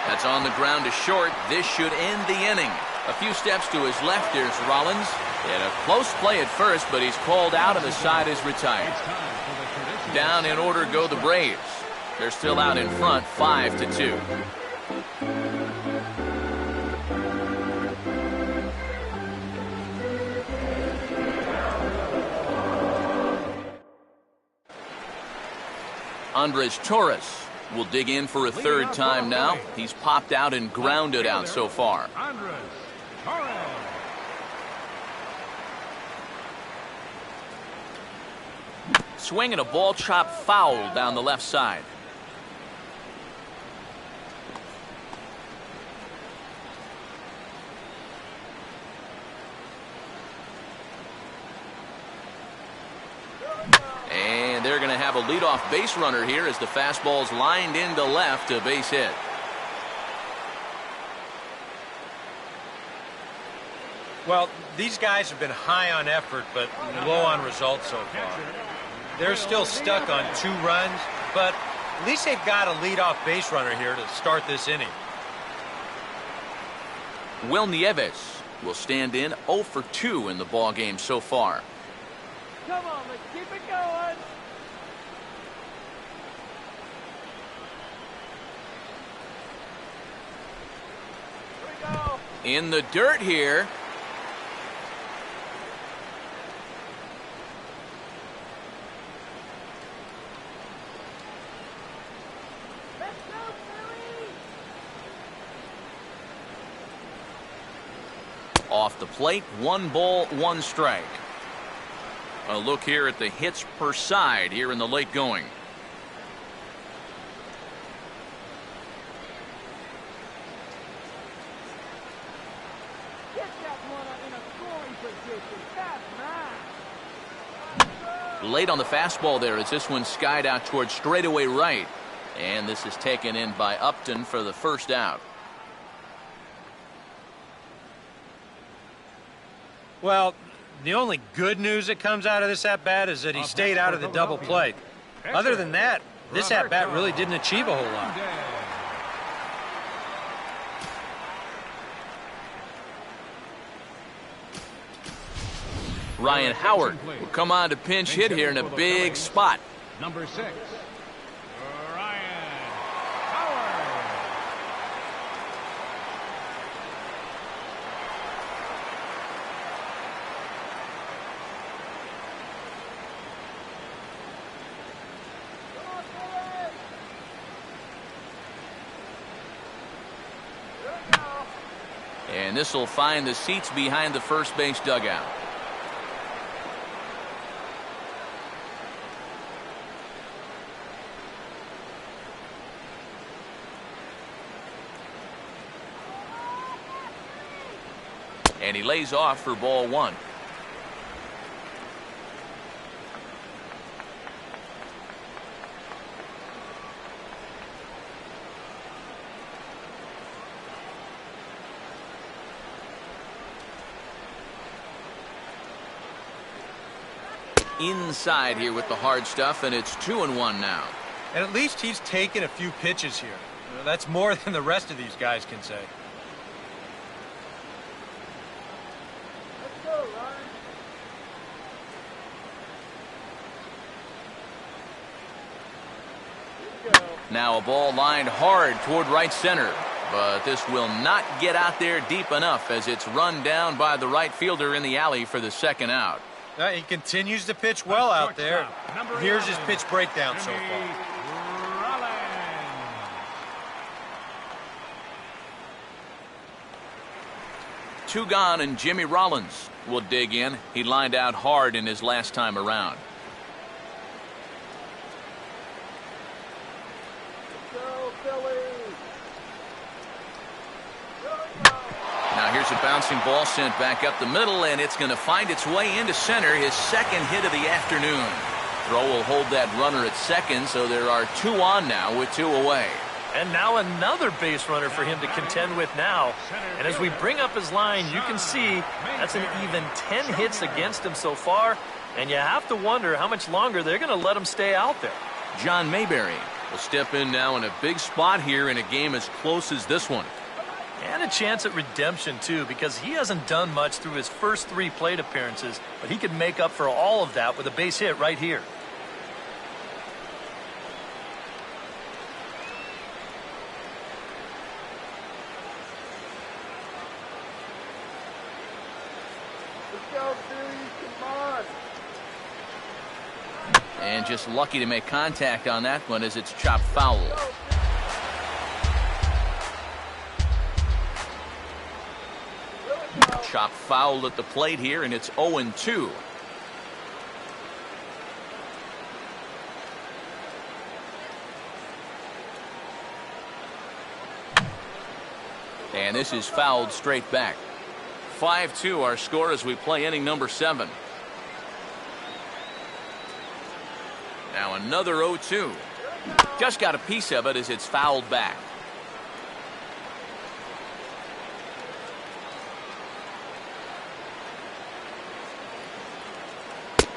That's on the ground to short. This should end the inning. A few steps to his left, there's Rollins. And a close play at first, but he's called out and the side is retired. Down in order go the Braves. They're still out in front, 5-2. Andres Torres will dig in for a 3rd time now. He's popped out and grounded out so far. Andres Torres. Swing and a ball chop foul down the left side. And they're going to have a leadoff base runner here as the fastball's lined into left, a base hit. Well, these guys have been high on effort, but low on results so far. They're still stuck on 2 runs, but at least they've got a leadoff base runner here to start this inning. Will Nieves will stand in 0 for 2 in the ballgame so far. Come on, let's keep it going. Here we go. In the dirt here. Let's go, Phillies. Off the plate, 1 ball, 1 strike. A look here at the hits per side here in the late going. Get that one in a scoring position. That's nice. Late on the fastball there as this one skied out towards straightaway right. And this is taken in by Upton for the 1st out. Well, the only good news that comes out of this at-bat is that he stayed out of the double play. Other than that, this at-bat really didn't achieve a whole lot. Ryan Howard will come on to pinch hit here in a big spot. Number 6, Ryan Howard. And this will find the seats behind the first base dugout. And he lays off for ball one. Inside here with the hard stuff, and it's 2-1 now. And at least he's taken a few pitches here. That's more than the rest of these guys can say. Let's go, Ryan. Here we go. Now a ball lined hard toward right center, but this will not get out there deep enough as it's run down by the right fielder in the alley for the second out. He continues to pitch well out there. Here's his pitch breakdown so far. Two gone, and Jimmy Rollins will dig in. He lined out hard in his last time around. Go, Phillies. Now here's a bouncing ball sent back up the middle, and it's going to find its way into center, his second hit of the afternoon. Throw will hold that runner at second, so there are 2 on now with 2 away. And now another base runner for him to contend with now. And as we bring up his line, you can see that's an even 10 hits against him so far. And you have to wonder how much longer they're going to let him stay out there. John Mayberry will step in now in a big spot here in a game as close as this one. And a chance at redemption, too, because he hasn't done much through his first 3 plate appearances, but he could make up for all of that with a base hit right here. Let's go, Phillies. Come on. And just lucky to make contact on that one as it's chopped foul. Chopped foul at the plate here, and it's 0-2. And this is fouled straight back. 5-2 our score as we play inning number 7. Now another 0-2. Just got a piece of it as it's fouled back.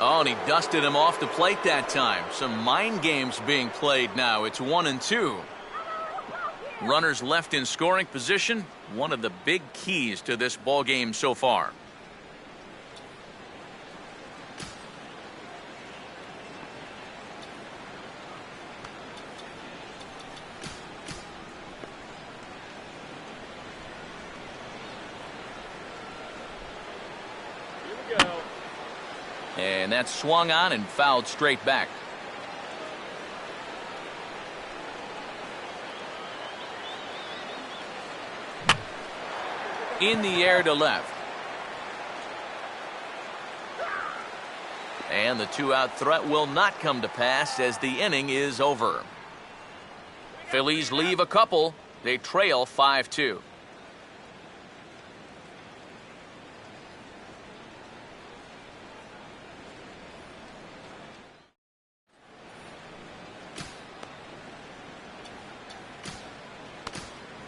Oh, and he dusted him off the plate that time. Some mind games being played now. It's 1-2. Runners left in scoring position. One of the big keys to this ball game so far. Here we go. And that's swung on and fouled straight back. In the air to left. And the 2-out threat will not come to pass as the inning is over. Phillies leave a couple. They trail 5-2.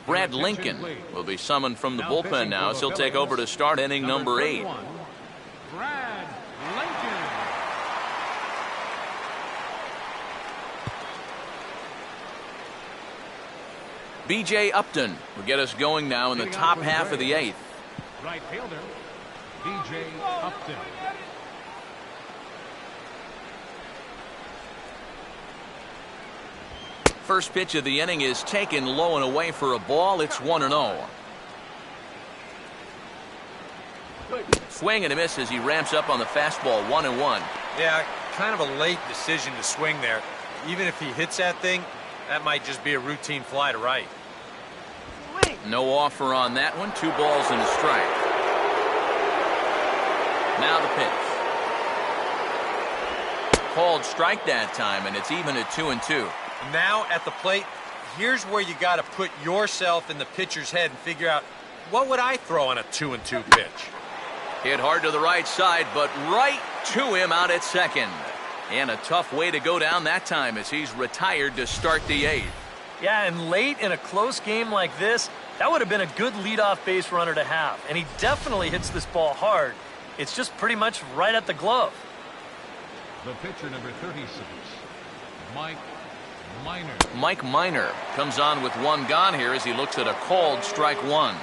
Brad Lincoln will be summoned from the bullpen now, so he'll take over to start inning number 8. Brad Lincoln. B.J. Upton will get us going now in the top half of the 8th. Right fielder, B.J. Upton. First pitch of the inning is taken low and away for a ball. It's 1-0. Swing and a miss as he ramps up on the fastball. 1-1. Yeah, kind of a late decision to swing there. Even if he hits that thing, that might just be a routine fly to right. Swing. No offer on that one. 2 balls and a strike. Now the pitch. Called strike that time, and it's even at 2-2. Now at the plate, here's where you got to put yourself in the pitcher's head and figure out, what would I throw on a 2-2 pitch? Hit hard to the right side, but right to him out at second. And a tough way to go down that time as he's retired to start the 8th. Yeah, and late in a close game like this, that would have been a good leadoff base runner to have. And he definitely hits this ball hard. It's just pretty much right at the glove. The pitcher, number 36, Mike Minor. Mike Minor comes on with 1 gone here as he looks at a called strike 1.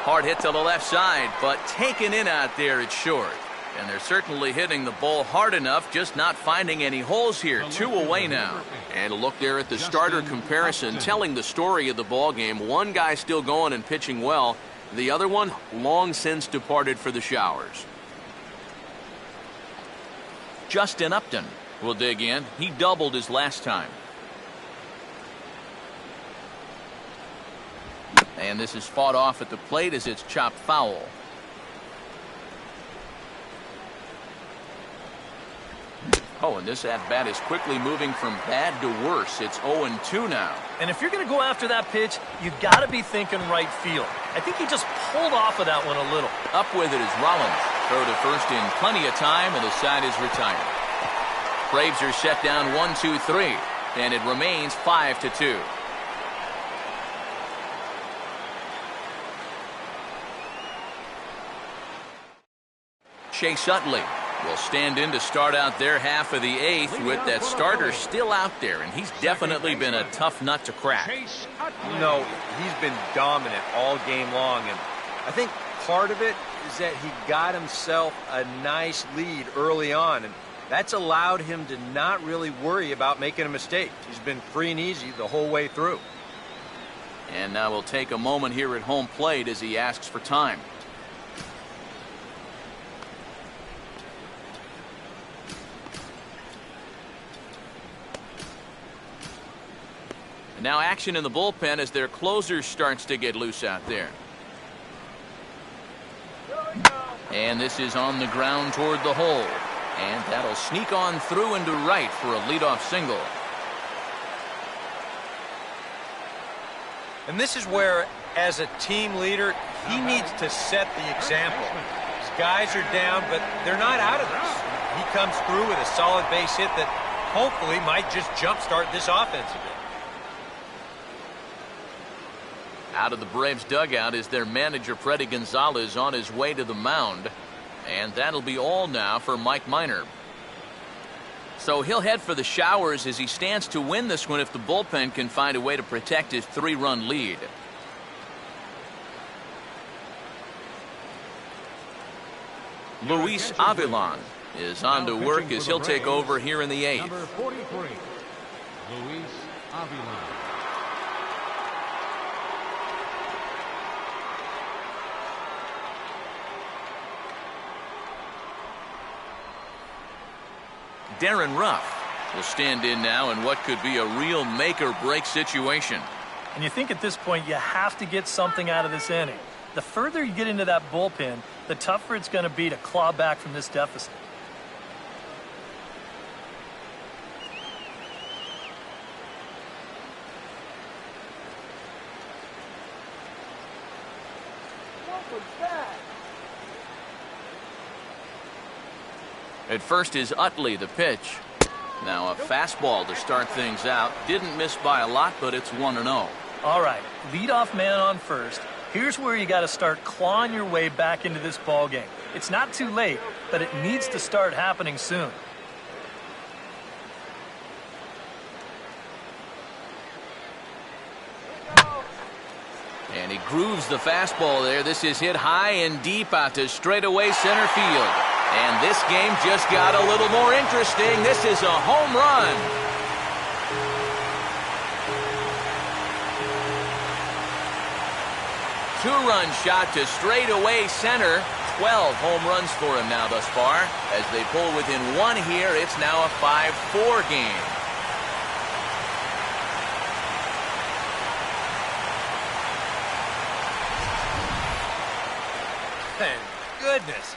Hard hit to the left side, but taken in out there at short. And they're certainly hitting the ball hard enough, just not finding any holes here. 2 away now. And a look there at the starter comparison, telling the story of the ball game. One guy still going and pitching well. The other one long since departed for the showers. Justin Upton will dig in. He doubled his last time. And this is fought off at the plate as it's chopped foul. Oh, and this at-bat is quickly moving from bad to worse. It's 0-2 now. And if you're going to go after that pitch, you've got to be thinking right field. I think he just pulled off of that one a little. Up with it is Rollins. Throw to first in plenty of time, and the side is retired. Braves are set down 1-2-3, and it remains 5-2. Chase Utley will stand in to start out their half of the 8th with that starter still out there, and he's definitely been a tough nut to crack. You know, he's been dominant all game long, and I think part of it is that he got himself a nice lead early on, and that's allowed him to not really worry about making a mistake. He's been free and easy the whole way through. And now we'll take a moment here at home plate as he asks for time. And now action in the bullpen as their closer starts to get loose out there. And this is on the ground toward the hole. And that'll sneak on through into right for a leadoff single. And this is where, as a team leader, he needs to set the example. His guys are down, but they're not out of this. He comes through with a solid base hit that hopefully might just jumpstart this offense a bit. Out of the Braves dugout is their manager, Freddie Gonzalez, on his way to the mound. And that'll be all now for Mike Minor. So he'll head for the showers as he stands to win this one if the bullpen can find a way to protect his 3-run lead. Luis Avilan is on to work as he'll take over here in the 8th. Number 43, Luis Avilan. Darren Ruff will stand in now in what could be a real make-or-break situation. And you think at this point you have to get something out of this inning. The further you get into that bullpen, the tougher it's going to be to claw back from this deficit. What was that? At first is Utley, the pitch. Now a fastball to start things out. Didn't miss by a lot, but it's 1-0. All right, leadoff man on first. Here's where you got to start clawing your way back into this ball game. It's not too late, but it needs to start happening soon. And he grooves the fastball there. This is hit high and deep out to straightaway center field. And this game just got a little more interesting. This is a home run. Two-run shot to straightaway center. 12 home runs for him now thus far. As they pull within 1 here, it's now a 5-4 game. Goodness.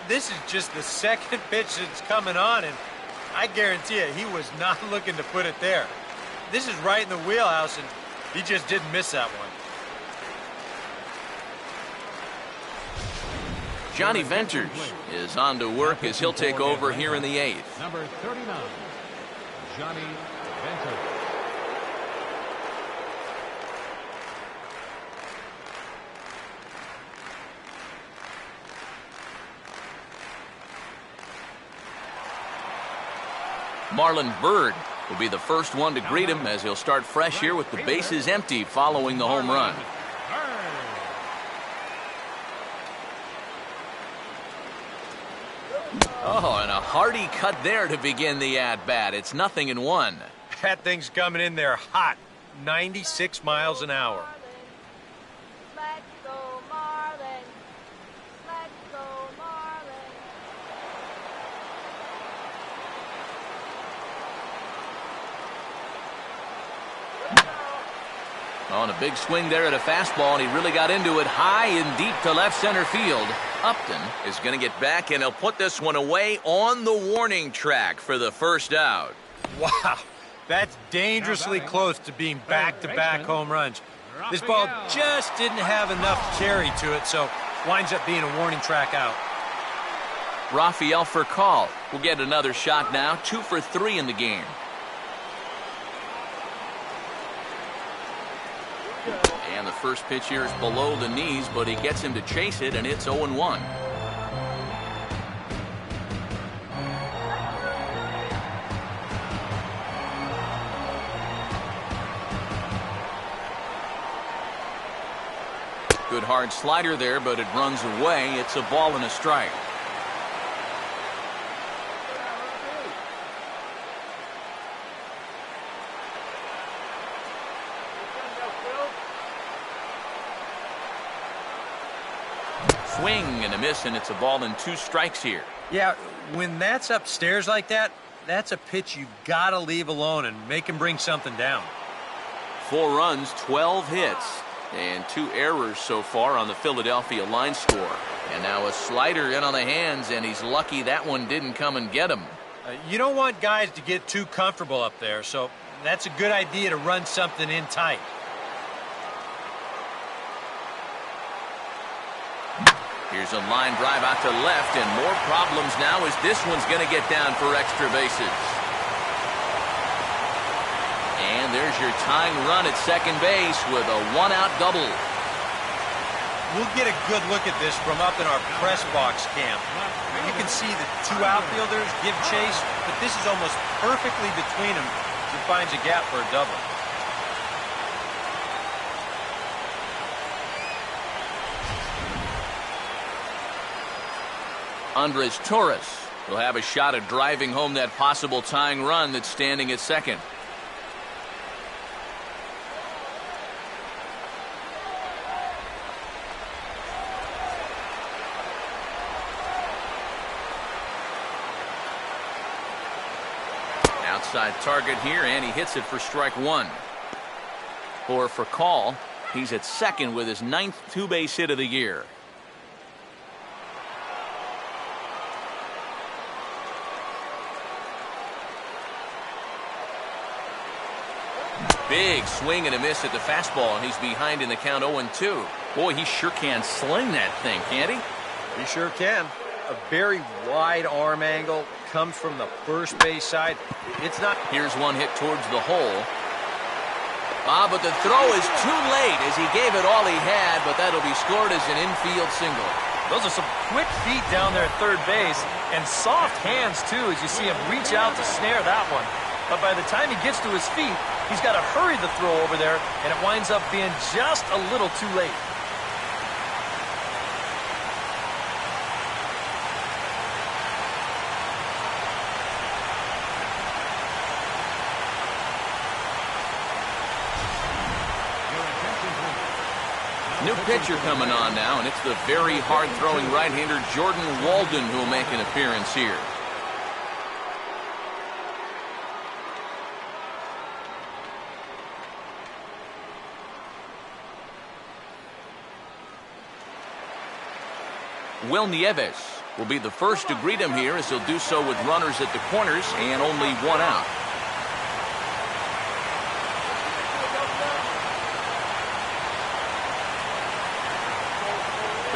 This is just the second pitch that's coming on, and I guarantee you he was not looking to put it there. This is right in the wheelhouse, and he just didn't miss that one. Johnny Venters is on to work as he'll take over here in the 8th. Number 39, Johnny Venters. Marlon Byrd will be the first one to greet him as he'll start fresh here with the bases empty following the home run. Oh, and a hearty cut there to begin the at-bat. It's 0-1. That thing's coming in there hot. 96 miles an hour. Let's go, Marlins. Let's go, Marlins. On a big swing there at a fastball, and he really got into it high and deep to left center field. Upton is going to get back, and he'll put this one away on the warning track for the first out. Wow, that's dangerously close to being back-to-back home runs. This ball just didn't have enough carry to it, so winds up being a warning track out. Rafael Furcal will get another shot now, 2 for 3 in the game. And the first pitch here is below the knees, but he gets him to chase it, and it's 0-1. Good hard slider there, but it runs away. It's a ball and a strike. Swing and a miss, and it's a ball and 2 strikes here. Yeah, when that's upstairs like that, that's a pitch you gotta leave alone and make him bring something down. 4 runs, 12 hits, and 2 errors so far on the Philadelphia line score. And now a slider in on the hands, and he's lucky that one didn't come and get him. You don't want guys to get too comfortable up there, so that's a good idea to run something in tight. Here's a line drive out to left, and more problems now as this one's going to get down for extra bases. And there's your tying run at second base with a 1-out double. We'll get a good look at this from up in our press box cam. You can see the 2 outfielders give chase, but this is almost perfectly between them. He finds a gap for a double. Andres Torres will have a shot at driving home that possible tying run that's standing at second. Outside target here, and he hits it for strike 1. For Furcal, he's at second with his 9th 2-base hit of the year. Big swing and a miss at the fastball, and he's behind in the count 0-2. Boy, he sure can sling that thing, can't he? He sure can. A very wide arm angle, comes from the first base side. It's not. Here's one hit towards the hole. But the throw is too late as he gave it all he had, but that'll be scored as an infield single. Those are some quick feet down there at third base, and soft hands, too, as you see him reach out to snare that one. But by the time he gets to his feet, he's got to hurry the throw over there, and it winds up being just a little too late. New pitcher coming on now, and it's the very hard-throwing right-hander Jordan Walden who will make an appearance here. Will Nieves will be the first to greet him here, as he'll do so with runners at the corners and only one out.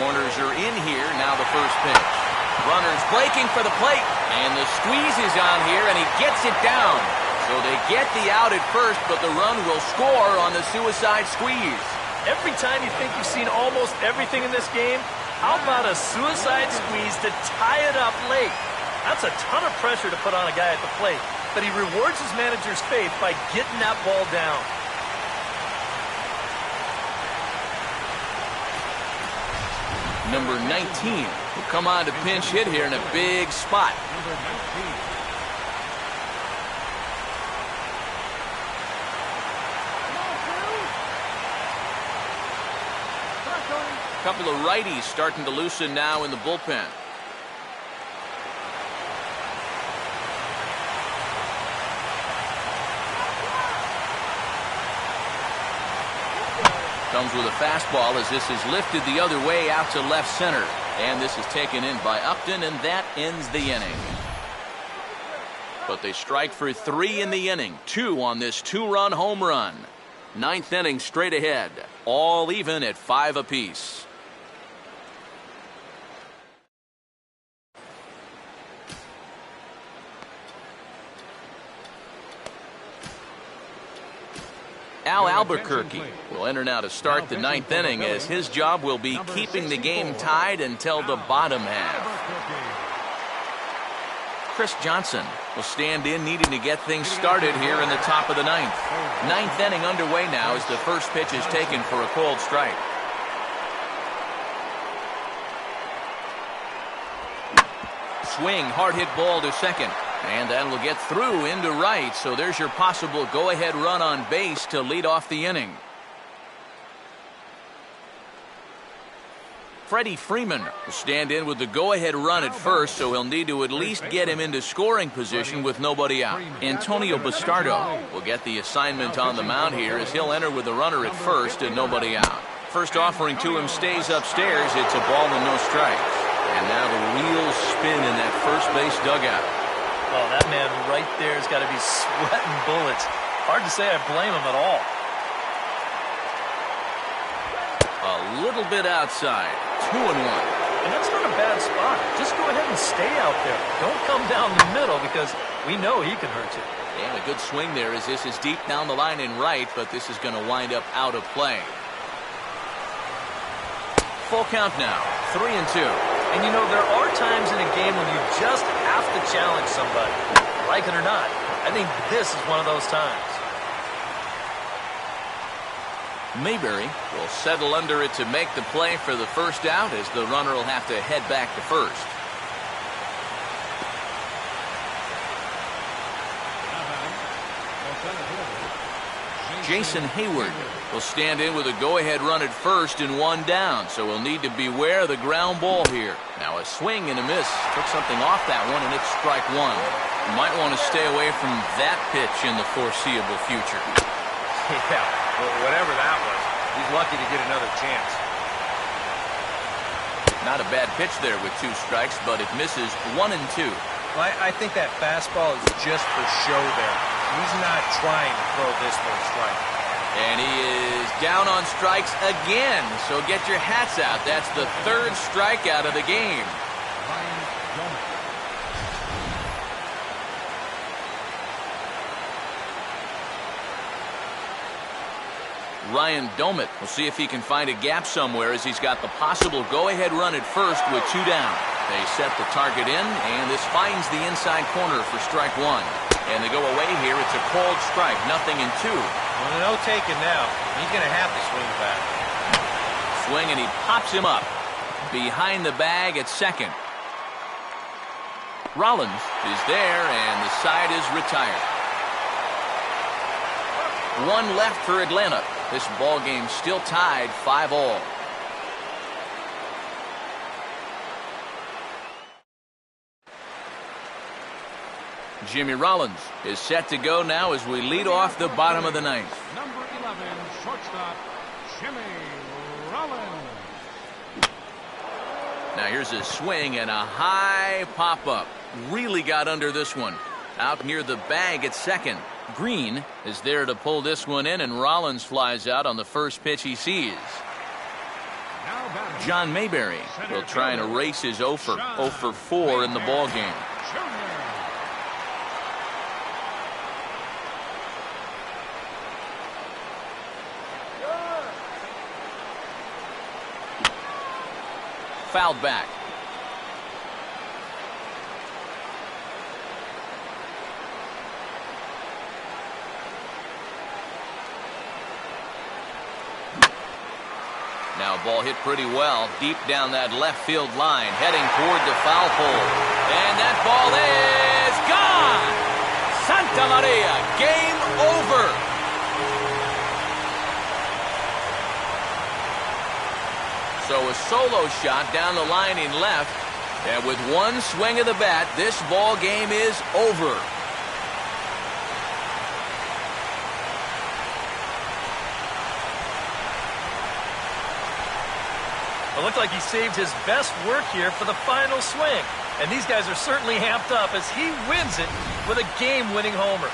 Corners are in here. Now the first pitch. Runners breaking for the plate. And the squeeze is on here, and he gets it down. So they get the out at first, but the run will score on the suicide squeeze. Every time you think you've seen almost everything in this game, how about a suicide squeeze to tie it up late? That's a ton of pressure to put on a guy at the plate, but he rewards his manager's faith by getting that ball down. Number 19 will come on to pinch hit here in a big spot. A couple of righties starting to loosen now in the bullpen. Comes with a fastball as this is lifted the other way out to left center. And this is taken in by Upton, and that ends the inning. But they strike for 3 in the inning. 2 on this 2-run home run. 9th inning straight ahead. All even at 5 apiece. Al Albuquerque will enter now to start the 9th inning, as his job will be keeping the game tied until the bottom half. Chris Johnson will stand in, needing to get things started here in the top of the 9th. 9th inning underway now as the first pitch is taken for a called strike. Swing, hard hit ball to second. And that will get through into right, so there's your possible go-ahead run on base to lead off the inning. Freddie Freeman will stand in with the go-ahead run at first, so he'll need to at least get him into scoring position with nobody out. Antonio Bastardo will get the assignment on the mound here, as he'll enter with a runner at first and nobody out. First offering to him stays upstairs. It's a ball and no strikes. And now the wheels spin in that first base dugout. Oh, that man right there has got to be sweating bullets. Hard to say I blame him at all. A little bit outside. 2-1. And that's not a bad spot. Just go ahead and stay out there. Don't come down the middle, because we know he can hurt you. And a good swing there, as this is deep down the line in right, but this is going to wind up out of play. Full count now. 3-2. And you know, there are times in a game when you just have to challenge somebody. Like it or not, I think this is one of those times. Mayberry will settle under it to make the play for the first out, as the runner will have to head back to first. Jason Hayward will stand in with a go-ahead run at first and 1 down, so we'll need to beware of the ground ball here. Now a swing and a miss. Took something off that one, and it's strike 1. You might want to stay away from that pitch in the foreseeable future. Yeah, well, whatever that was, he's lucky to get another chance. Not a bad pitch there with 2 strikes, but it misses 1 and 2. Well, I think that fastball is just for show there. He's not trying to throw this for a strike. And he is down on strikes again, so get your hats out. That's the 3rd strikeout of the game. Ryan Domit will see if he can find a gap somewhere, as he's got the possible go-ahead run at first with 2 down. They set the target in, and this finds the inside corner for strike 1. And they go away here. It's a called strike, 0-2. Well, no taking now. He's going to have to swing back. Swing, and he pops him up behind the bag at second. Rollins is there, and the side is retired. 1 left for Atlanta. This ball game still tied 5-all. Jimmy Rollins is set to go now as we lead off the bottom of the 9th. Number 11, shortstop, Jimmy Rollins. Now here's a swing and a high pop-up. Really got under this one. Out near the bag at second. Green is there to pull this one in, and Rollins flies out on the first pitch he sees. John Mayberry will try and erase his 0 for 4 in the ball game. Fouled back. Now ball hit pretty well deep down that left field line, heading toward the foul pole. And that ball is gone! Santa Maria, game over! So a solo shot down the line in left, and with one swing of the bat, this ball game is over. It looked like he saved his best work here for the final swing. And these guys are certainly amped up as he wins it with a game-winning homer.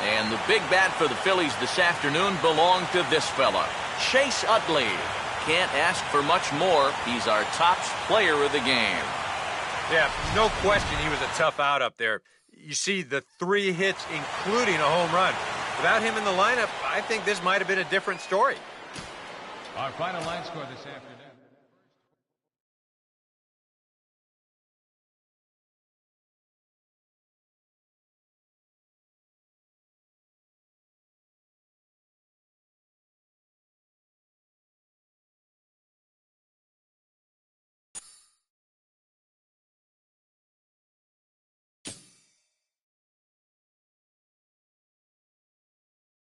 And the big bat for the Phillies this afternoon belonged to this fella, Chase Utley. Can't ask for much more. He's our top player of the game. Yeah, no question he was a tough out up there. You see the 3 hits, including a home run. Without him in the lineup, I think this might have been a different story. Our final line score this afternoon.